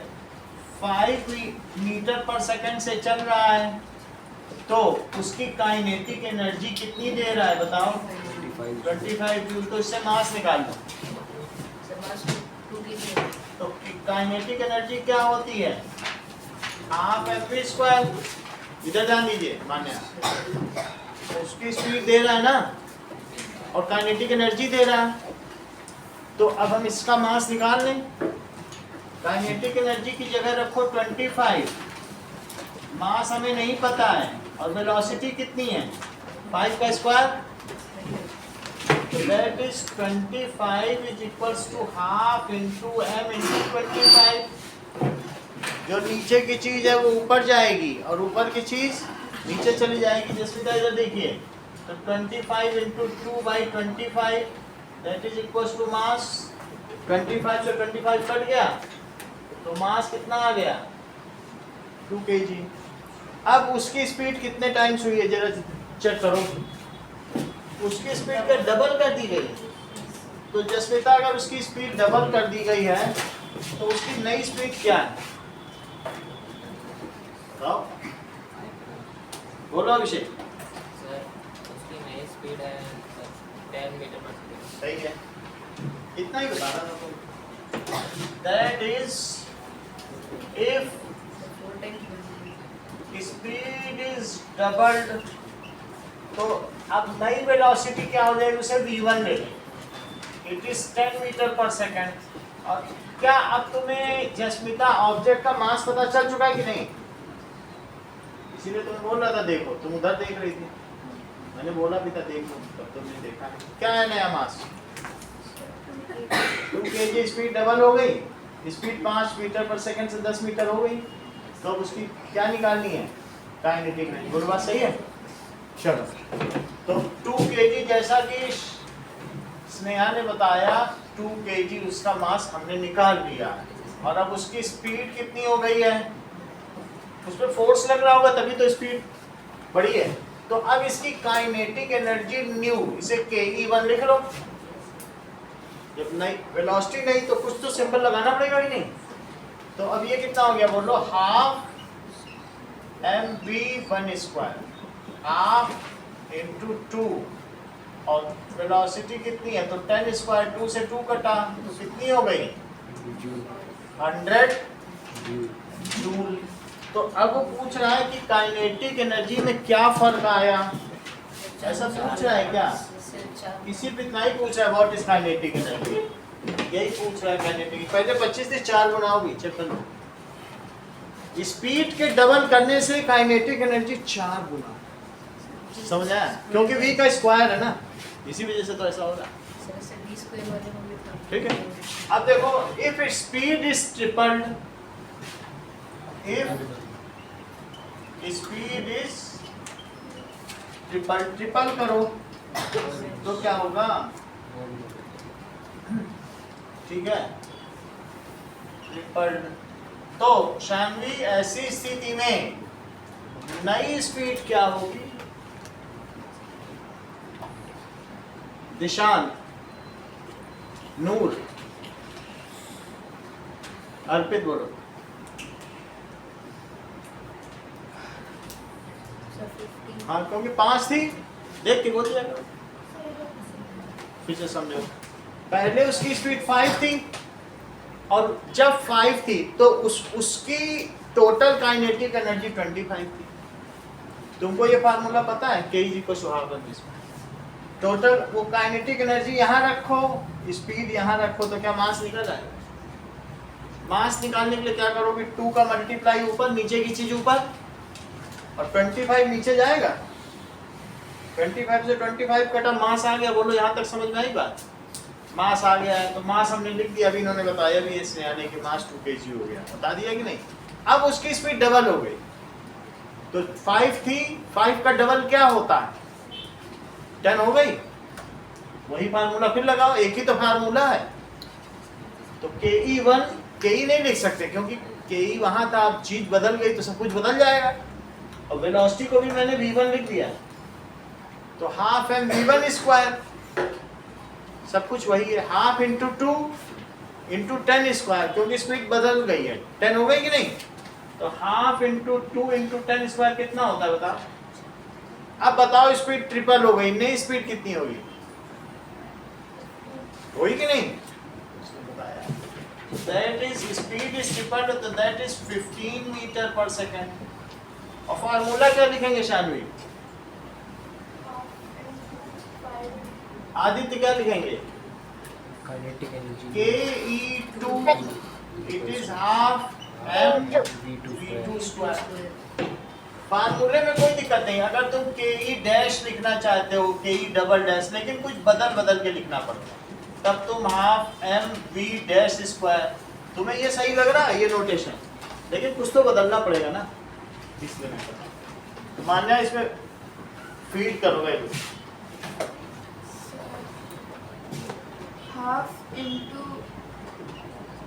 5 मीटर पर सेकंड से चल रहा है तो उसकी काइनेटिक एनर्जी कितनी दे रहा है बताओ? 25 जूल। तो इससे मास निकाल लो। तो काइनेटिक एनर्जी क्या होती है? Half mv square. इधर ध्यान दीजिए मान्या, उसकी स्पीड दे रहा है ना और काइनेटिक एनर्जी दे रहा है। तो अब हम इसका मास निकाल लें। काइनेटिक एनर्जी की जगह रखो 25, मास हमें नहीं पता है और वेलोसिटी कितनी है? 5 का square. That is 25 is equals to half into m into 25। जो नीचे की चीज है वो ऊपर जाएगी और ऊपर की चीज नीचे चली जाएगी। जसमीता इधर देखिए, तो 25 into 2 by 25 that is equals to mass। 25 से 25 कट गया तो मास कितना आ गया? 2 kg। अब उसकी स्पीड कितने टाइम्स हुई है जरा चेक करो। उसकी स्पीड का डबल कर दी गई। तो जसमीता अगर उसकी स्पीड डबल कर दी गई है तो उसकी नई स्पीड क्या है? बताओ, बोलो अभिषेक। सर उसकी नई स्पीड है 10 मीटर पर सेकंड। सही है, इतना ही बता रहा था तुम। That is if speed is doubled तो अब नई वेलोसिटी क्या हो जाएगी? उसे v1 ले लें। It is 10 metre per second. और क्या अब तुम्हें जसमीता ऑब्जेक्ट का मास पता चल चुका है कि नहीं? इसीलिए तुम बोल रहा था देखो, तुम उधर देख रही थी, मैंने बोला भी था देखो, तब तुमने देखा नहीं। क्या है नया मास? 2 kg। स्पीड डबल हो गई, स्पीड 5 मीटर पर सेकंड से 10 मीटर हो गई। तो अब उसकी क्या निकालनी है? Kinetic energy. बोलो बात सही है? चलो, तो 2 kg जैसा कि स्नेहा ने बताया, 2 kg उसका मास हमने निकाल लिया और अब उसकी स्पीड कितनी हो गई है? उस पर फोर्स लग रहा होगा तभी तो स्पीड बढ़ी है। तो अब इसकी काइनेटिक एनर्जी न्यू, इसे ke1 लिख लो। जब नहीं वेलोसिटी नहीं तो कुछ तो सिंबल लगाना पड़ेगा कि नहीं? तो अब ये कितना हो गया बोलो? Half mv1 square, half into 2 और वेलोसिटी कितनी है? तो 10 स्क्वायर। 2 से 2 कटा तो कितनी हो गई? 100 जूल। तो अब वो पूछ रहा है कि काइनेटिक एनर्जी में क्या फर्क आया, ऐसा पूछ रहा है क्या? इसी पे इतना ही पूछ रहा है, व्हाट इज काइनेटिक एनर्जी, यही पूछ रहा है काइनेटिक। पहले 25 से 4 गुना होगी, चेक कर लो। स्पीड के डबल करने से काइनेटिक एनर्जी 4 गुना। समझ आया? क्योंकि v का स्क्वायर है ना, इसी वजह से तो ऐसा हो रहा है। ठीक है, अब देखो, if speed is tripled, if speed is triple करो तो क्या होगा? ठीक है, ट्रिपल्ड। तो शानवी ऐसी स्थिति में नई स्पीड क्या होगी? दिशांत, नूर, अर्पित बोलो। हाँ, क्योंकि 5 थी, देख के बोल दिया करो, फिर से समझो। पहले उसकी स्पीड 5 थी और जब 5 थी तो उसकी टोटल काइनेटिक एनर्जी 25 थी। तुमको ये फार्मूला पता है? ke=12 total. वो काइनेटिक एनर्जी यहाँ रखो, स्पीड यहाँ रखो, तो क्या मास निकल आएगा? मास निकालने के लिए क्या करोगे? 2 का मल्टीप्लाई ऊपर, नीचे की चीज ऊपर, और 25 नीचे जाएगा। 25 से 25 कटा, मास आ गया। बोलो यहाँ तक समझ में आई बात? मास आ गया है तो मास हमने लिख दिया। अभी इन्होंने बताया भी इसने, यानी कि मास 2 kg हो गया, बता दिया कि नहीं? अब उसकी स्पीड डबल हो गई तो 5 थी, 5 का डबल क्या होता है? 10 हो गई। वही फार्मूला फिर लगाओ, एक ही तो फार्मूला है। तो KE1 KE नहीं लिख सकते क्योंकि KE वहां था, अब चीज बदल गई तो सब कुछ बदल जाएगा। और वेलोसिटी को भी मैंने V1 लिख दिया, तो हाफ एम V1 स्क्वायर, सब कुछ वही है। हाफ इंटू 2 इंटू 10 स्क्वायर, क्योंकि स्पीड बदल गई है, 10 हो गई कि नहीं? तो हाफ इंटू 2 इंटू 10 स्क्वायर कितना होता है बताओ? अब बताओ, स्पीड ट्रिपल हो गई, नई स्पीड कितनी होगी? हुई कि नहीं? That is speed is triple, तो दैट इज 15 मीटर पर सेकेंड। और फार्मूला क्या लिखेंगे शानवी? आदित्य क्या लिखेंगे? Kinetic energy KE2 it is half m v2 square. फार्मूले में कोई दिक्कत नहीं, अगर तुम KE डैश लिखना चाहते हो, KE डबल डैश, लेकिन कुछ बदल बदल के लिखना पड़ता, तब तुम half m v dash square. तुम्हें ये सही लग रहा है ये नोटेशन, लेकिन कुछ तो बदलना पड़ेगा ना, इसलिए मैं कर रहा हूं। मान्या इसमें फीड करोगे हाफ इंटू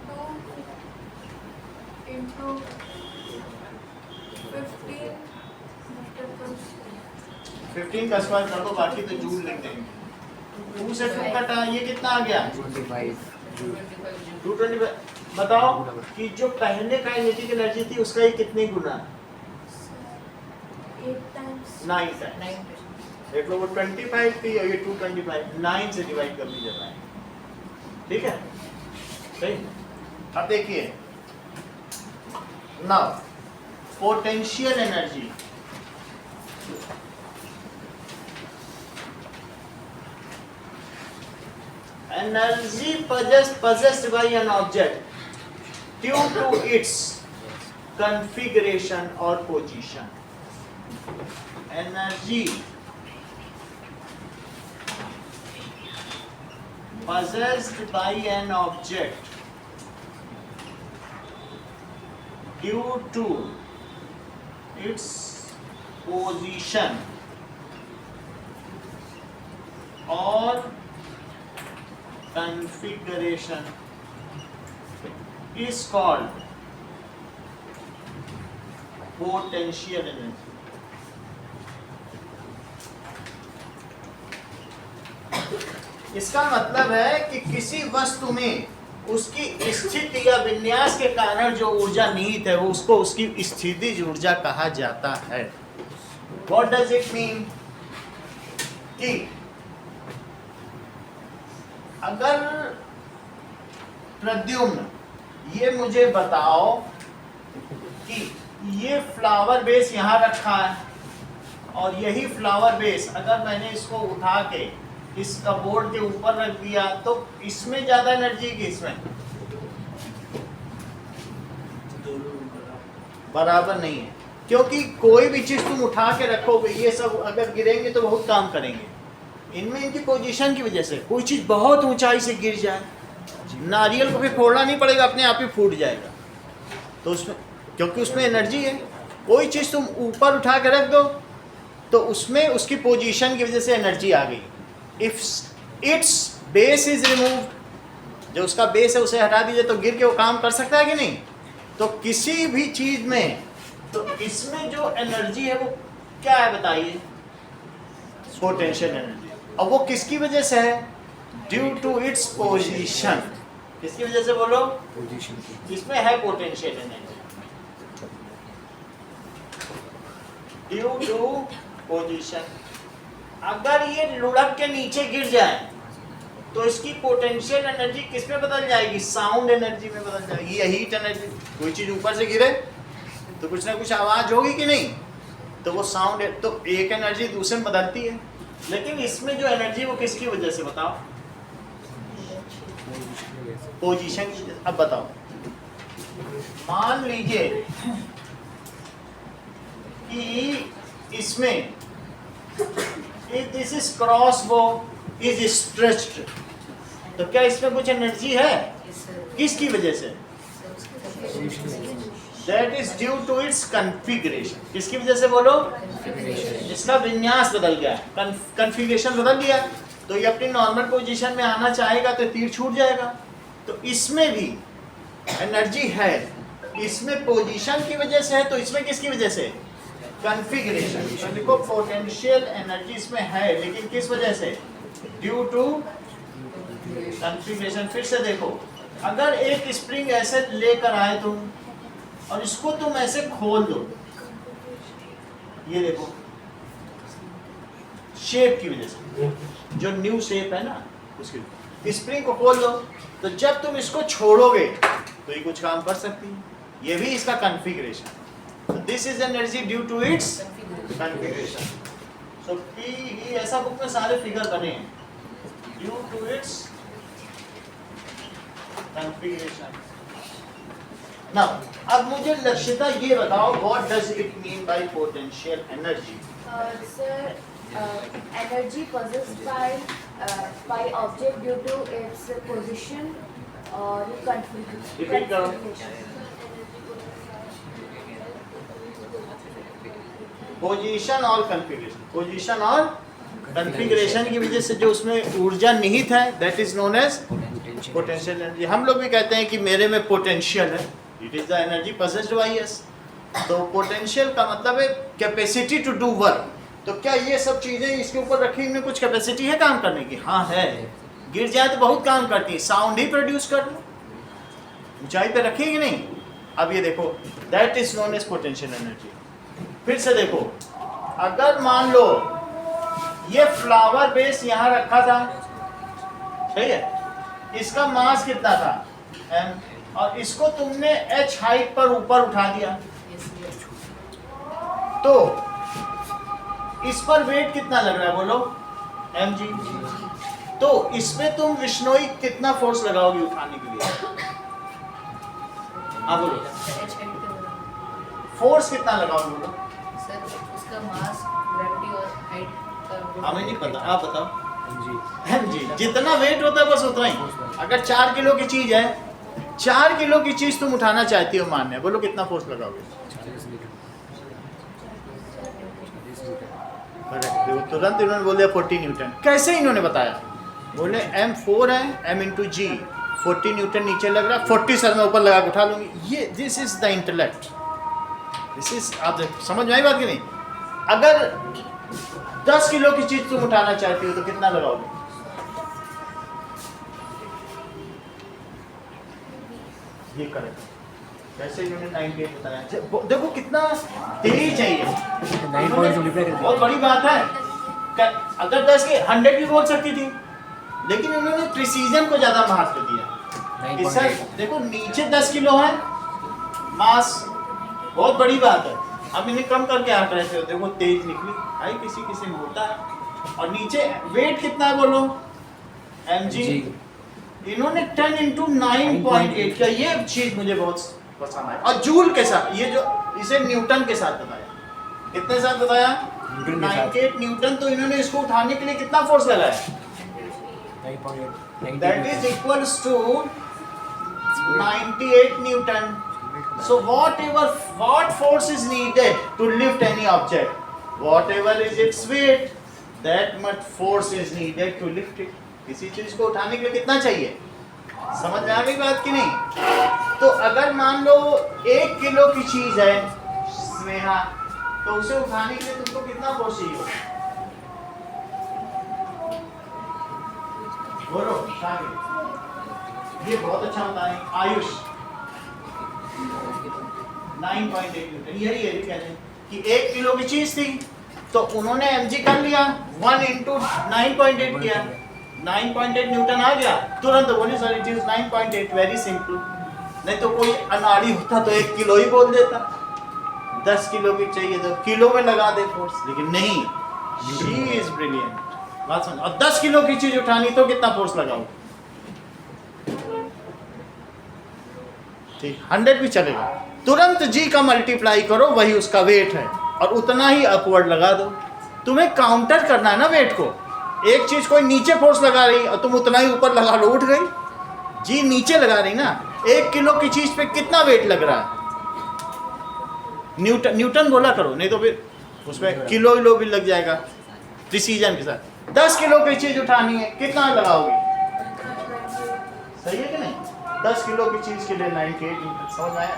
2 इंटू 15 मीटर पर 15 का स्क्वायर कर दो, बाकी तो जूल लिख देंगे। 2 से 2 कटा, ये कितना आ गया? 225। बताओ कि जो पहले काइनेटिक एनर्जी थी उसका ये कितनी गुना? 8 टाइम्स 9 टाइम्स। देख लो, वो 25 थी और ये 225, 9 से डिवाइड कर लीजिए 9। ठीक है, सही। अब देखिए, now potential energy, energy possessed by an object due to its configuration or position. Energy possessed by an object due to its position or configuration is called potential energy. इसका मतलब है कि किसी वस्तु में उसकी स्थिति या विन्यास के कारण जो ऊर्जा निहित है वो उसको उसकी स्थितिज ऊर्जा कहा जाता है। What does it mean? कि अगर प्रद्युम्न ये मुझे बताओ कि ये फ्लावर बेस यहाँ रखा है और यही फ्लावर बेस अगर मैंने इसको उठा के इस कपबोर्ड के ऊपर रख दिया तो इसमें ज्यादा एनर्जी की इसमें बराबर नहीं है, क्योंकि कोई भी चीज तुम उठा के रखोगे ये सब अगर गिरेंगे तो बहुत काम करेंगे। इनमें इनकी पोजीशन की वजह से कोई चीज बहुत ऊंचाई से गिर जाए, नारियल को भी फोड़ना नहीं पड़ेगा, अपने आप ही फूट जाएगा। तो उसमें क्योंकि उसमें एनर्जी है, कोई चीज तुम ऊपर उठा के रख दो तो उसमें उसकी पोजीशन की वजह से एनर्जी आ गई। If it's base is removed, जो उसका बेस है उसे हटा दीजिए तो गिर के वो काम कर सकता है कि नहीं। तो किसी भी चीज में तो इसमें जो एनर्जी है वो क्या है बताइए? Potential energy. और वो किसकी वजह से है? Due to its position. किसकी वजह से बोलो? पोजीशन की। इसमें है potential energy due to position. अगर ये लुढ़क के नीचे गिर जाए तो इसकी पोटेंशियल एनर्जी किस में बदल जाएगी? साउंड एनर्जी में बदल जाएगी या हीट एनर्जी। कोई चीज ऊपर से गिरे तो कुछ ना कुछ आवाज होगी कि नहीं, तो वो साउंड है। तो एक एनर्जी दूसरे में बदलती है, लेकिन इसमें जो एनर्जी वो किसकी वजह से बताओ? पोजीशन की। अब बताओ, मान लीजिए कि इसमें दिस इज क्रॉस वो इज स्ट्रेच्ड, तो क्या इसमें कुछ एनर्जी है? किसकी वजह से? That is due to its configuration. किसकी वजह से बोलो? इसका विन्यास बदल गया, कॉन्फ़िगरेशन बदल गया, तो ये अपनी नॉर्मल पोजीशन में आना चाहेगा तो तीर छूट जाएगा। तो इसमें भी एनर्जी है, इसमें पोजीशन की वजह से है, तो इसमें किसकी वजह से? कॉन्फ़िगरेशन। तो देखो पोटेंशियल एनर्जी इसमें है, लेकिन किस वजह से? Due to configuration. फिर से देखो, अगर एक स्प्रिंग ऐसे लेकर आए तुम और इसको तुम ऐसे खोल दो, ये देखो शेप की वजह से, जो न्यू शेप है ना उसकी, स्प्रिंग को खोल दो, तो जब तुम इसको छोड़ोगे तो ये कुछ काम कर सकती है, ये भी इसका कॉन्फ़िगरेशन। तो this is energy due to its configuration. So पी ही, ऐसा बुक में सारे फिगर बने हैं, due to its configuration. Now अब मुझे लक्षिता ये बताओ, what does it mean by potential energy? Sir, energy possessed by object due to its position or Repeat करो। पोजीशन और कॉन्फ़िगरेशन, पोजीशन और कॉन्फ़िगरेशन की वजह से जो उसमें ऊर्जा निहित है, that is known as potential energy. हम लोग भी कहते हैं कि मेरे में पोटेंशियल है, it is the energy possessed by us. तो पोटेंशियल का मतलब है कैपेसिटी टू डू वर्क। तो क्या ये सब चीजें इसके ऊपर रखी इनमें कुछ कैपेसिटी है काम करने की? हाँ है, गिर जाए तो बहुत काम करती है, साउंड ही प्रोड्यूस कर लो, ऊंचाई पे रखेगी नहीं। अब ये देखो, that is known as potential energy. फिर से देखो, अगर मान लो ये फ्लावर बेस यहाँ रखा था, सही है, इसका मास कितना था? m, और इसको तुमने h हाइट पर ऊपर उठा दिया, तो इस पर वेट कितना लग रहा है बोलो? mg। तो इसमें तुम विष्णोई कितना फोर्स लगाओगे उठाने के लिए? हाँ बोलो, फोर्स कितना लगाओगे बोलो? सर उसका मास, ग्रेविटी और हाइट का हमें नहीं पता, आप बताओ। mg जितना वेट होता है बस उतना ही। अगर 4 किलो की चीज है, 4 किलो की चीज तुम उठाना चाहती हो मानने, बोलो कितना फोर्स लगाओगे? तुरंत इन्होंने बोल दिया 40 न्यूटन। कैसे इन्होंने बताया? बोले m4 है, m इंटू जी, 40 न्यूटन नीचे लग रहा है, 40 सर में ऊपर लगा के उठा लूंगी। ये this is the intellect, this is, आप समझ में आई बात कि नहीं? अगर 10 किलो की चीज तुम उठाना चाहती हो तो कितना लगाओगे? ये करेक्ट। कैसे इन्होंने 98 बताया, देखो कितना तेज है ये, बहुत बड़ी बात है। अगर 10 के 100 भी बोल सकती थी, लेकिन उन्होंने प्रिसीजन को ज्यादा महत्व दिया। इससे देखो नीचे 10 किलो है मास, बहुत बड़ी बात है। हम इन्हें कम करके हट रहे थे, देखो तेज निकली, भाई किसी किसी में होता है। और नीचे वेट कितना है बोलो? mg। इन्होंने 10 इंटू 9.8 किया, ये चीज मुझे बहुत पसंद है। और जूल के साथ, ये जो इसे न्यूटन के साथ बताया, कितने साथ बताया? 98 न्यूटन। तो इन्होंने इसको उठाने के लिए कितना फोर्स लगाया? That is equals to 98 newton. So what force is needed to lift any object? Whatever is its weight, that much force is needed to lift it. किसी चीज को उठाने के लिए कितना चाहिए? समझ में आ गई बात कि नहीं? तो अगर मान लो 1 किलो की चीज है स्नेहा, तो उसे उठाने के लिए तुमको कितना फोर्स चाहिए? बोलो ये बहुत अच्छा होता है। आयुष 9.8 न्यूटन, यही कह रहे हैं कि 1 किलो की चीज थी, तो उन्होंने mg कर लिया, 1 इंटू 9.8 किया, 9.8 न्यूटन आ गया। तुरंत बोले sir it is 9.8, very simple. नहीं तो कोई अनाड़ी होता तो 1 किलो ही बोल देता, 10 किलो की चाहिए तो किलो में लगा दे फोर्स, लेकिन नहीं, शी इज ब्रिलियंट। बात समझ। और 10 किलो की चीज उठानी तो कितना फोर्स लगाओ? ठीक, 100 भी चलेगा। तुरंत जी का मल्टीप्लाई करो, वही उसका वेट है, और उतना ही अपवर्ड लगा दो। तुम्हें काउंटर करना है ना वेट को। एक चीज कोई नीचे फोर्स लगा रही और तुम उतना ही ऊपर लगा लो, उठ गई। जी नीचे लगा रही ना, 1 किलो की चीज पे कितना वेट लग रहा है? न्यूटन बोला करो, नहीं तो फिर उसमें किलो विलो भी लग जाएगा प्रिसीजन के साथ। 10 किलो की चीज उठानी है, कितना लगाओगे? सही है कि नहीं? 10 किलो की चीज के लिए 98 न्यूटन। समझ में आया?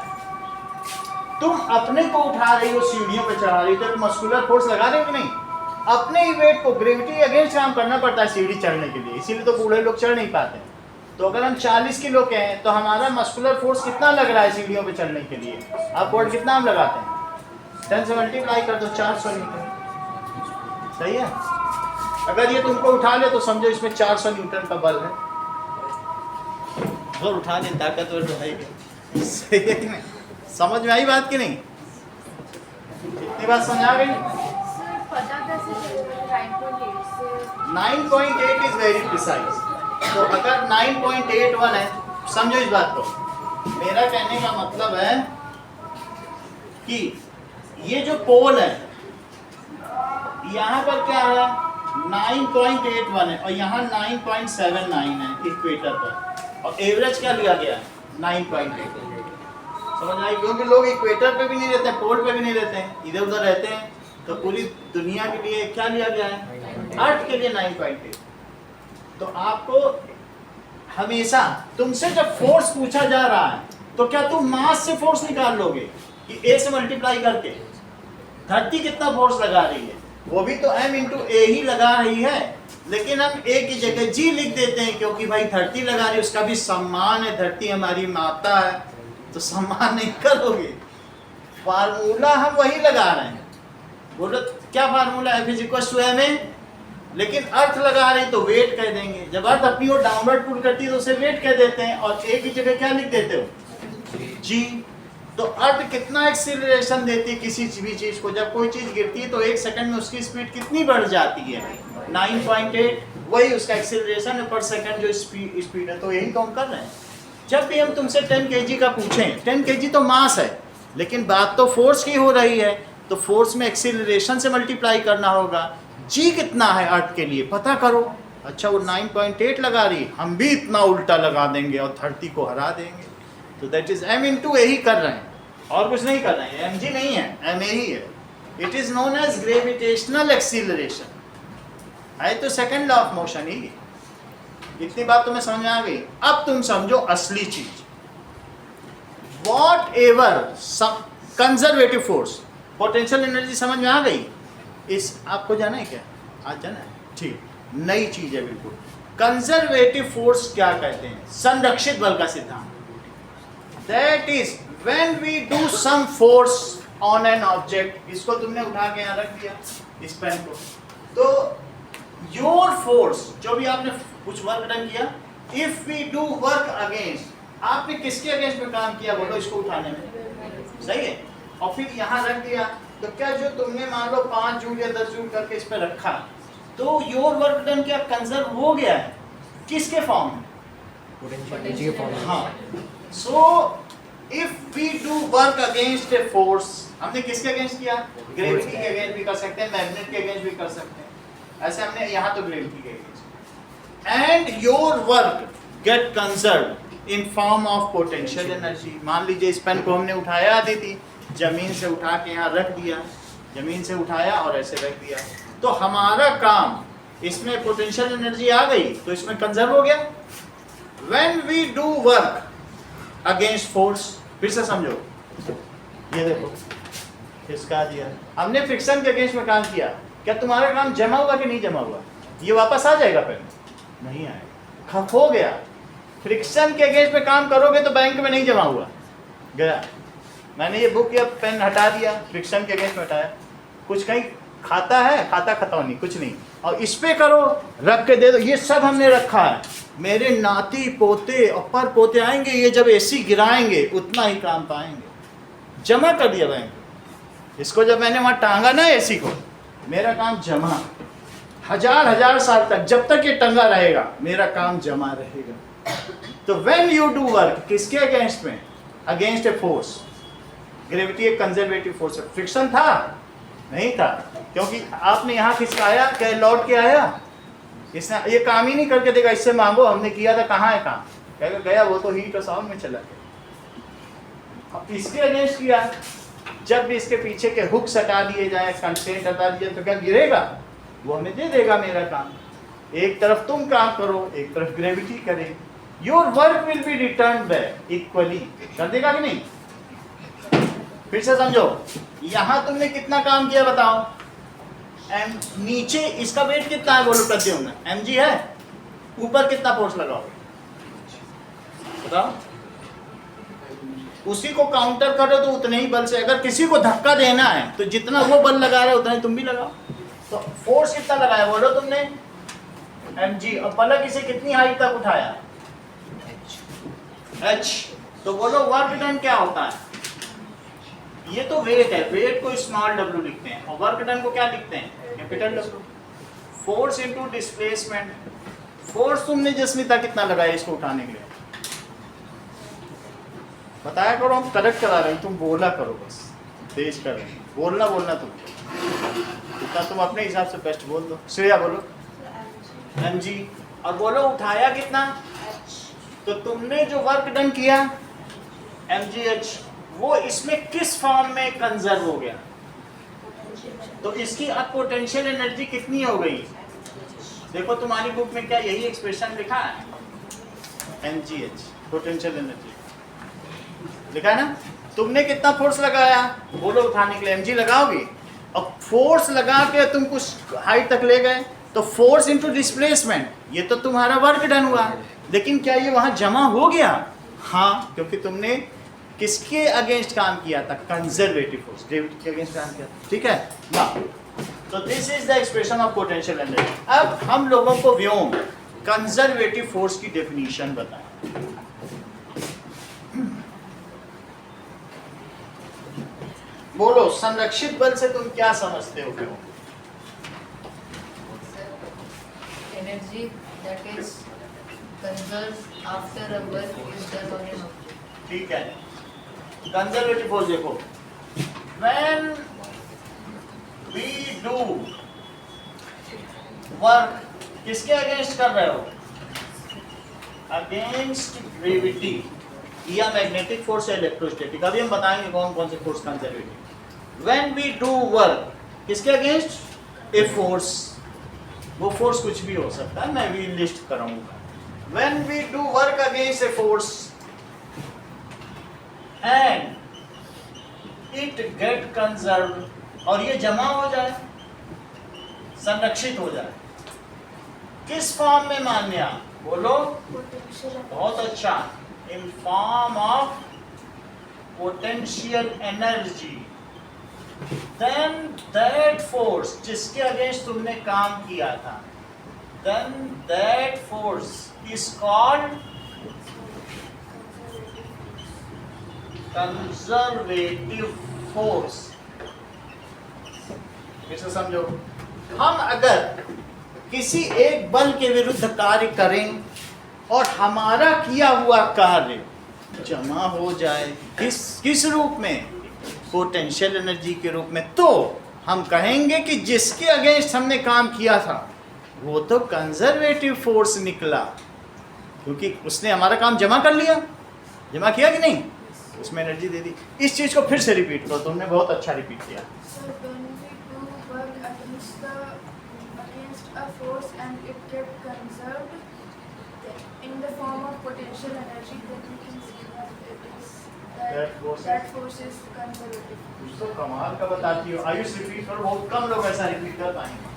तुम अपने को उठा रही हो, सीढ़ियों पे चढ़ा रही हो, तो मस्कुलर फोर्स लगा रहे हो कि नहीं? अपने ही वेट को ग्रेविटी अगेंस्ट काम करना पड़ता है सीढ़ी चढ़ने के लिए, इसीलिए तो बूढ़े लोग चढ़ नहीं पाते। तो अगर हम 40 किलो के हैं तो हमारा मस्कुलर फोर्स कितना लग रहा है सीढ़ियों पे चढ़ने के लिए? आप वर्ड कितना हम लगाते हैं? 10 से मल्टीप्लाई कर दो, 400 न्यूटन। सही है? अगर ये तुमको उठा ले तो समझो इसमें 400 न्यूटन का बल है। और उठा ले, ताकतवर तो है ही। सही है कि नहीं? समझ में आई बात कि नहीं? इतनी बात समझ आ गई? सर पता कैसे चलेगा 9.8 से? 9.8 इज वेरी प्रिसाइज। तो अगर 9.81 है, समझो इस बात को, मेरा कहने का मतलब है कि ये जो पोल है यहाँ पर क्या है 9.81 है और यहाँ 9.79 है इक्वेटर पर, और एवरेज क्या लिया गया है 9.8। समझ आई? क्योंकि लोग इक्वेटर पे भी नहीं रहते हैं, पोल पे भी नहीं रहते हैं, इधर उधर रहते हैं, तो पूरी दुनिया के लिए क्या लिया गया है? अर्थ के लिए 9.8। तो आपको हमेशा तुमसे जब फोर्स पूछा जा रहा है तो क्या तुम मास से फोर्स निकाल लोगे कि ए से मल्टीप्लाई करके? धरती कितना फोर्स लगा रही है, वो भी तो m इंटू ए ही लगा रही है, लेकिन हम ए की जगह जी लिख देते हैं क्योंकि भाई धरती लगा रही है, उसका भी सम्मान है, धरती हमारी माता है, तो सम्मान नहीं करोगे। फार्मूला हम वही लगा रहे हैं। बोलो क्या formula? F is equal to ma, लेकिन अर्थ लगा रहे तो वेट कह देंगे। जब अर्थ अपनी ओर डाउनवर्ड पुल करती है तो उसे वेट कह देते हैं, और ए की जगह क्या लिख देते हो? जी। तो अर्थ कितना एक्सीलरेशन देती है किसी भी चीज को? जब कोई चीज गिरती है तो 1 सेकंड में उसकी स्पीड कितनी बढ़ जाती है? 9.8। वही उसका एक्सीलरेशन है पर सेकंड जो स्पीड है। तो यही तो हम कर रहे हैं। जब भी हम तुमसे 10 kg का पूछें, 10 kg तो मास है, लेकिन बात तो फोर्स की हो रही है, तो फोर्स में एक्सीलरेशन से मल्टीप्लाई करना होगा। जी कितना है अर्थ के लिए पता करो। अच्छा वो 9.8 लगा रही, हम भी इतना उल्टा लगा देंगे और धरती को हरा देंगे। तो दैट इज m इंटू ए ही कर रहे हैं, और कुछ नहीं कर रहे हैं। mg नहीं है, ma ही है। It is known as gravitational acceleration, है तो सेकंड लॉ ऑफ मोशन ही। इतनी बात तुम्हें समझ में आ गई? अब तुम समझो असली चीज। What ever conservative force, potential energy समझ में आ गई? इस आपको जाना है क्या? आज जाना है? ठीक, नई चीज है बिल्कुल। कंजर्वेटिव फोर्स क्या कहते हैं? संरक्षित बल का सिद्धांत। That is when we do some force on an object. इसको तुमने उठा के यहाँ रख दिया, इस पेन को, तो योर फोर्स, जो भी आपने कुछ वर्क डन किया, if we do work against, आपने किसके अगेंस्ट में काम किया बोलो इसको उठाने में? सही है। और फिर यहाँ रख दिया, तो क्या जो तुमने मान लो 5 जूल या 10 जूल करके इस पे रखा, तो योर वर्क डन क्या कंजर्व हो गया है? किसके फॉर्म में? हाँ। So if we do work against a force, हमने किसके अगेंस्ट किया? ग्रेविटी के अगेंस्ट भी कर सकते हैं, मैग्नेट के अगेंस्ट भी कर सकते हैं। ऐसे हमने यहाँ तो ग्रेविटी के against, and your work get conserve in form of potential energy. मान लीजिए इस पेन को हमने उठाया आती थी, जमीन से उठा के यहाँ रख दिया, जमीन से उठाया और ऐसे रख दिया, तो हमारा काम, इसमें पोटेंशियल एनर्जी आ गई तो इसमें कंजर्व हो गया। When we do work against force, फिर से समझो, ये देखो इसका दिया, हमने फ्रिक्शन के अगेंस्ट में काम किया, क्या तुम्हारा काम जमा हुआ कि नहीं जमा हुआ? ये वापस आ जाएगा पेन? नहीं आएगा, खो गया। फ्रिक्शन के अगेंस्ट में काम करोगे तो बैंक में नहीं जमा हुआ, गया। मैंने ये बुक या पेन हटा दिया, फ्रिक्शन के अगेंस्ट में हटाया, कुछ कहीं खाता है, खाता खतौनी कुछ नहीं, और इस पे करो, रख के दे दो, ये सब हमने रखा है। मेरे नाती पोते और पर पोते आएंगे, ये जब एसी गिराएंगे उतना ही काम पाएंगे। जमा कर दिया बैंक। इसको जब मैंने वहाँ टांगा ना एसी को, मेरा काम जमा, हजार साल तक, जब तक ये टंगा रहेगा मेरा काम जमा रहेगा। तो व्हेन यू डू वर्क, किसके अगेंस्ट में? Against a force. ग्रेविटी एक कंजर्वेटिव फोर्स है। फ्रिक्शन था? नहीं था, क्योंकि आपने यहाँ खिसकाया, क्या लौट के आया? इसने ये काम ही नहीं करके देगा, इससे मांगो, हमने किया था, कहाँ है काम? कहेगा गया, वो तो हीट और साउंड में चला गया। अब इसके अगेंस्ट किया, जब भी इसके पीछे के हुक्स हटा दिए जाए, कंस्ट्रेंट हटा दिए, तो क्या गिरेगा? वो हमें दे देगा मेरा काम। एक तरफ तुम काम करो, एक तरफ ग्रेविटी करे, your work will be return back equally. कर देगा कि नहीं? फिर से समझो, यहां तुमने कितना काम किया बताओ? एम नीचे इसका वेट कितना है बोलो प्रद्युम्न? mg है। ऊपर कितना फोर्स लगाओगे बताओ? उसी को काउंटर करो तो उतने ही बल से। अगर किसी को धक्का देना है तो जितना वो बल लगा रहा है उतना ही तुम भी लगाओ। तो फोर्स कितना लगाया बोलो तुमने? mg। और पलक इसे कितनी हाइट तक उठाया? h। तो बोलो वर्क डन क्या होता है? ये तो वेट है, वेट को स्मॉल w लिखते हैं और वर्क डन को क्या लिखते हैं? Capital W। Force into displacement. Force तुमने जस्मिता कितना लगाया इसको उठाने के लिए? बताया करो, हम करेक्ट करा रहे हैं, तुम बोला करो बस, तेज कर रहे हैं। बोलना तुम इतना तुम अपने हिसाब से बेस्ट बोल दो। श्रेया बोलो mg। और बोलो उठाया कितना? तो तुमने जो वर्क डन किया mgh, वो इसमें किस फॉर्म में कंजर्व हो गया? तो इसकी अब पोटेंशियल एनर्जी कितनी हो गई? देखो तुम्हारी बुक में क्या यही एक्सप्रेशन लिखा है? mgh पोटेंशियल एनर्जी लिखा है ना? तुमने कितना फोर्स लगाया बोलो उठाने के लिए? mg लगाओगे। अब फोर्स लगा के तुम कुछ हाइट तक ले गए तो फोर्स इनटू डिस्प्लेसमेंट, ये तो तुम्हारा वर्क डन हुआ। लेकिन क्या ये वहां जमा हो गया? हाँ, क्योंकि तुमने किसके अगेंस्ट काम किया था? कंजर्वेटिव फोर्स, ग्रेविटी के अगेंस्ट काम किया था। ठीक है ना? तो this is the expression of potential energy. अब हम लोगों को व्योम कंजर्वेटिव फोर्स की डेफिनेशन बताएं। बोलो संरक्षित बल से तुम क्या समझते हो? व्योम energy that is conserved after a work is done on an object. ठीक है, कंजर्वेटिव फोर्स देखो, when we do work, किसके अगेंस्ट कर रहे हो? अगेंस्ट ग्रेविटी या मैग्नेटिक फोर्स या इलेक्ट्रोस्टैटिक। अभी हम बताएंगे कौन कौन से force conservative. when we do work, किसके अगेंस्ट? A force. वो फोर्स कुछ भी हो सकता है, मैं भी लिस्ट कराऊंगा। when we do work against a force and it get conserved, और ये जमा हो जाए, संरक्षित हो जाए, किस फॉर्म में मान्या? बोलो बहुत अच्छा, in form of potential energy. then that force जिसके अगेंस्ट तुमने काम किया था, then that force is called conservative force। फिर से समझो, हम अगर किसी एक बल के विरुद्ध कार्य करें और हमारा किया हुआ कार्य जमा हो जाए किस रूप में? पोटेंशियल एनर्जी के रूप में, तो हम कहेंगे कि जिसके अगेंस्ट हमने काम किया था वो तो कंजर्वेटिव फोर्स निकला, क्योंकि उसने हमारा काम जमा कर लिया। जमा किया कि नहीं? उसमें एनर्जी दे दी। इस चीज को फिर से रिपीट करो, तुमने बहुत अच्छा रिपीट किया। So when we do work against a force and it get conserved in the form of potential energy, then we can see that it is that force is conservative. कुछ तो कमाल का बताती हो। आयुष रिपीट करो, बहुत कम लोग ऐसा रिपीट कर पाएंगे।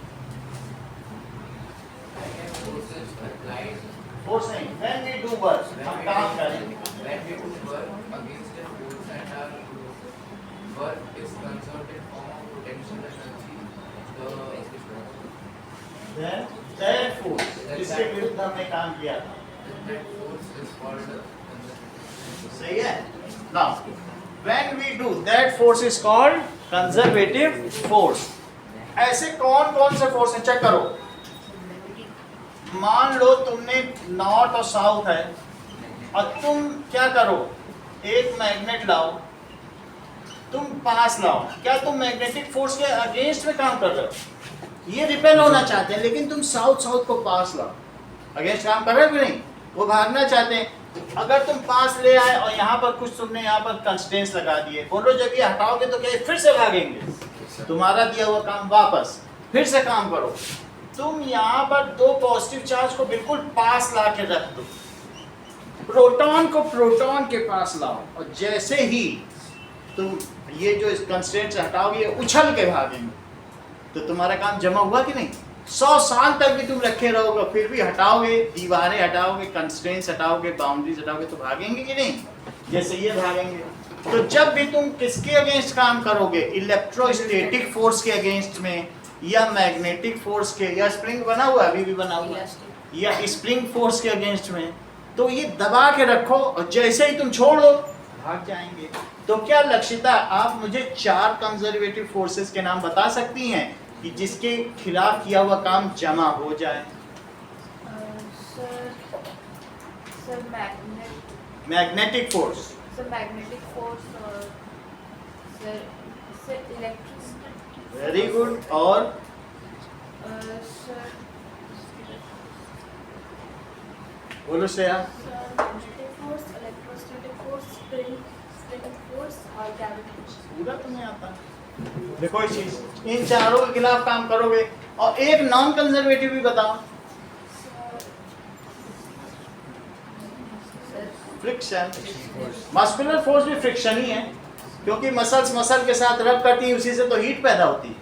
फोर्स नहीं, when we do work, हम काम करें। When we do work against a force and our work is conserved in form of potential energy, that force जिसके विरुद्ध हमने काम किया था, that force is called conservative। सही है? Now, when we do, that force is called conservative force। ऐसे कौन कौन से फोर्स हैं चेक करो। मान लो तुमने नॉर्थ और साउथ है और तुम क्या करो, एक मैग्नेट लाओ, तुम पास लाओ। क्या तुम मैग्नेटिक फोर्स के अगेंस्ट में काम कर रहे हो? ये रिपेल होना चाहते हैं, लेकिन तुम साउथ को पास लाओ। अगेंस्ट काम कर रहे हो कि नहीं? वो भागना चाहते हैं। अगर तुम पास ले आए और यहाँ पर कुछ तुमने यहाँ पर कंस्ट्रेंट्स लगा दिए, बोलो जब ये हटाओगे तो क्या ये फिर से भागेंगे? तुम्हारा दिया हुआ काम वापस फिर से काम करो। तुम यहाँ पर दो पॉजिटिव चार्ज को बिल्कुल पास ला के रख दो, प्रोटॉन को प्रोटॉन के पास लाओ, और जैसे ही तुम ये जो कंस्ट्रेंट्स हटाओगे उछल के भागेंगे, तो तुम्हारा काम जमा हुआ कि नहीं? 100 साल तक भी तुम रखे रहोगे फिर भी हटाओगे, दीवारें हटाओगे, कंस्ट्रेंट्स हटाओगे, बाउंड्रीज हटाओगे तो भागेंगे कि नहीं? जैसे ये भागेंगे। तो जब भी तुम किसके अगेंस्ट काम करोगे, इलेक्ट्रोस्टैटिक फोर्स के अगेंस्ट में, या मैग्नेटिक फोर्स के, या स्प्रिंग बना हुआ अभी भी बना हुआ है, या स्प्रिंग फोर्स के अगेंस्ट में, तो ये दबा के रखो और जैसे ही तुम छोड़ो भाग जाएंगे। तो क्या लक्षिता आप मुझे 4 कंजर्वेटिव फोर्सेस के नाम बता सकती हैं कि जिसके खिलाफ किया हुआ काम जमा हो जाए? Sir magnetic force, magnetic force और सर electricity। Very good. और सर बोलो Shreya. magnetic force, electrostatic force, spring force और gravity। पूरा तुम्हें आता है? देखो ये चीज, इन चारों के खिलाफ काम करोगे। और एक नॉन कंजर्वेटिव भी बताओ। फ्रिक्शन। मस्कुलर फोर्स भी फ्रिक्शन ही है, क्योंकि मसल्स मसल के साथ रब करती है, उसी से तो हीट पैदा होती है।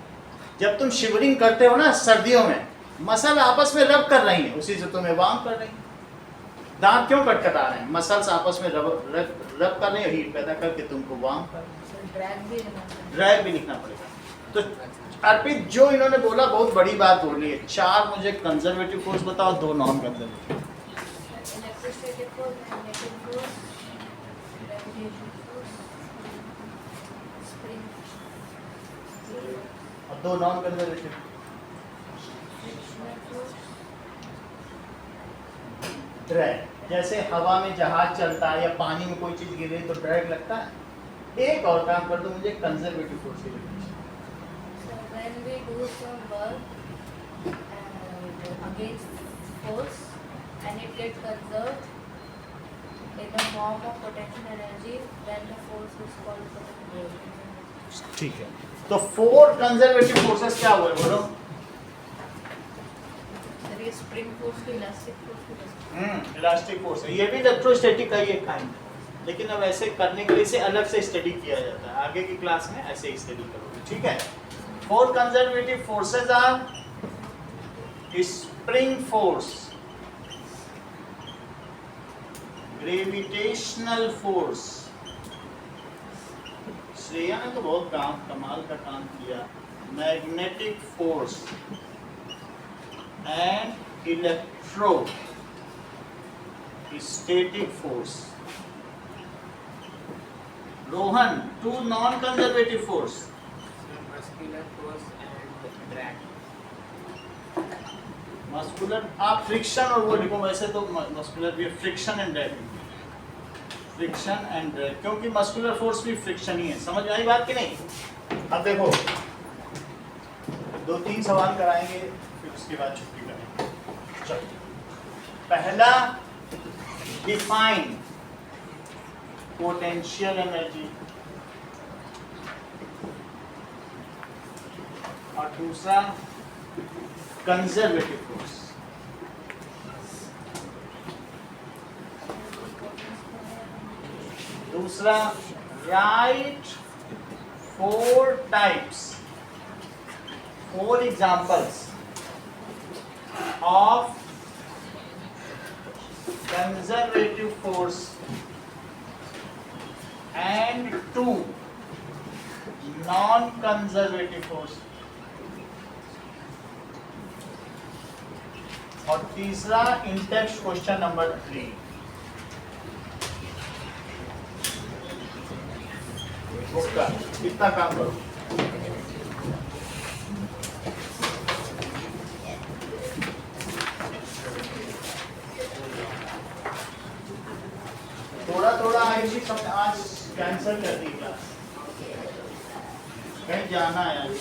जब तुम शिवरिंग करते हो ना सर्दियों में, मसल आपस में रब कर रही है, उसी से तुम्हें वार्म कर रही है। दांत क्यों कटकटा रहे हैं? मसल्स आपस में रब कर रही है, हीट पैदा करके तुमको वार्म कर रही है। ड्रैग भी लिखना पड़ेगा। तो अर्पित जो इन्होंने बोला बहुत बड़ी बात बोली है। 4 मुझे कंजर्वेटिव फोर्स बताओ, 2 non conservative. electrostatic force, magnetic force, gravitational force, spring और 2 non conservative. frictional force। Drag, जैसे हवा में जहाज चलता है या पानी में कोई चीज गिर रही तो ड्रैग लगता है। एक और काम कर दो मुझे कंजर्वेटिव फोर्स की definition. So when we do some work against force and it gets conserved in the form of potential energy, then the force is called potential. ठीक है, तो 4 कंजर्वेटिव फोर्सेस क्या हुए बोलो? There is spring force to elastic force to resistance. Elastic force है, ये भी electrostatic का ही एक काइंड है, लेकिन अब ऐसे करने के लिए इसे अलग से स्टडी किया जाता है। आगे की क्लास में ऐसे ही स्टडी करोगे, ठीक है? 4 conservative forces are spring force, gravitational force, Shreya ने तो बहुत कमाल का काम किया, magnetic force and electrostatic force. Rohan, 2 non conservative force. Muscular force and drag. Muscular, आप फ्रिक्शन और वो लिखो, वैसे तो मस्कुलर भी friction and drag, friction and drag, क्योंकि मस्कुलर फोर्स भी फ्रिक्शन ही है। समझ में आई बात कि नहीं? अब देखो 2-3 सवाल कराएंगे, फिर उसके बाद छुट्टी करेंगे। चलो, पहला डिफाइन पोटेंशियल एनर्जी, और दूसरा कंजर्वेटिव फोर्स। दूसरा right 4 types, 4 examples of conservative force and 2 non-conservative force, और तीसरा इन टेक्स्ट क्वेश्चन नंबर 3। उसका कितना काम करो? थोड़ा आयुषी सब आज कैंसिल कर दी क्लास, कहीं जाना है आज।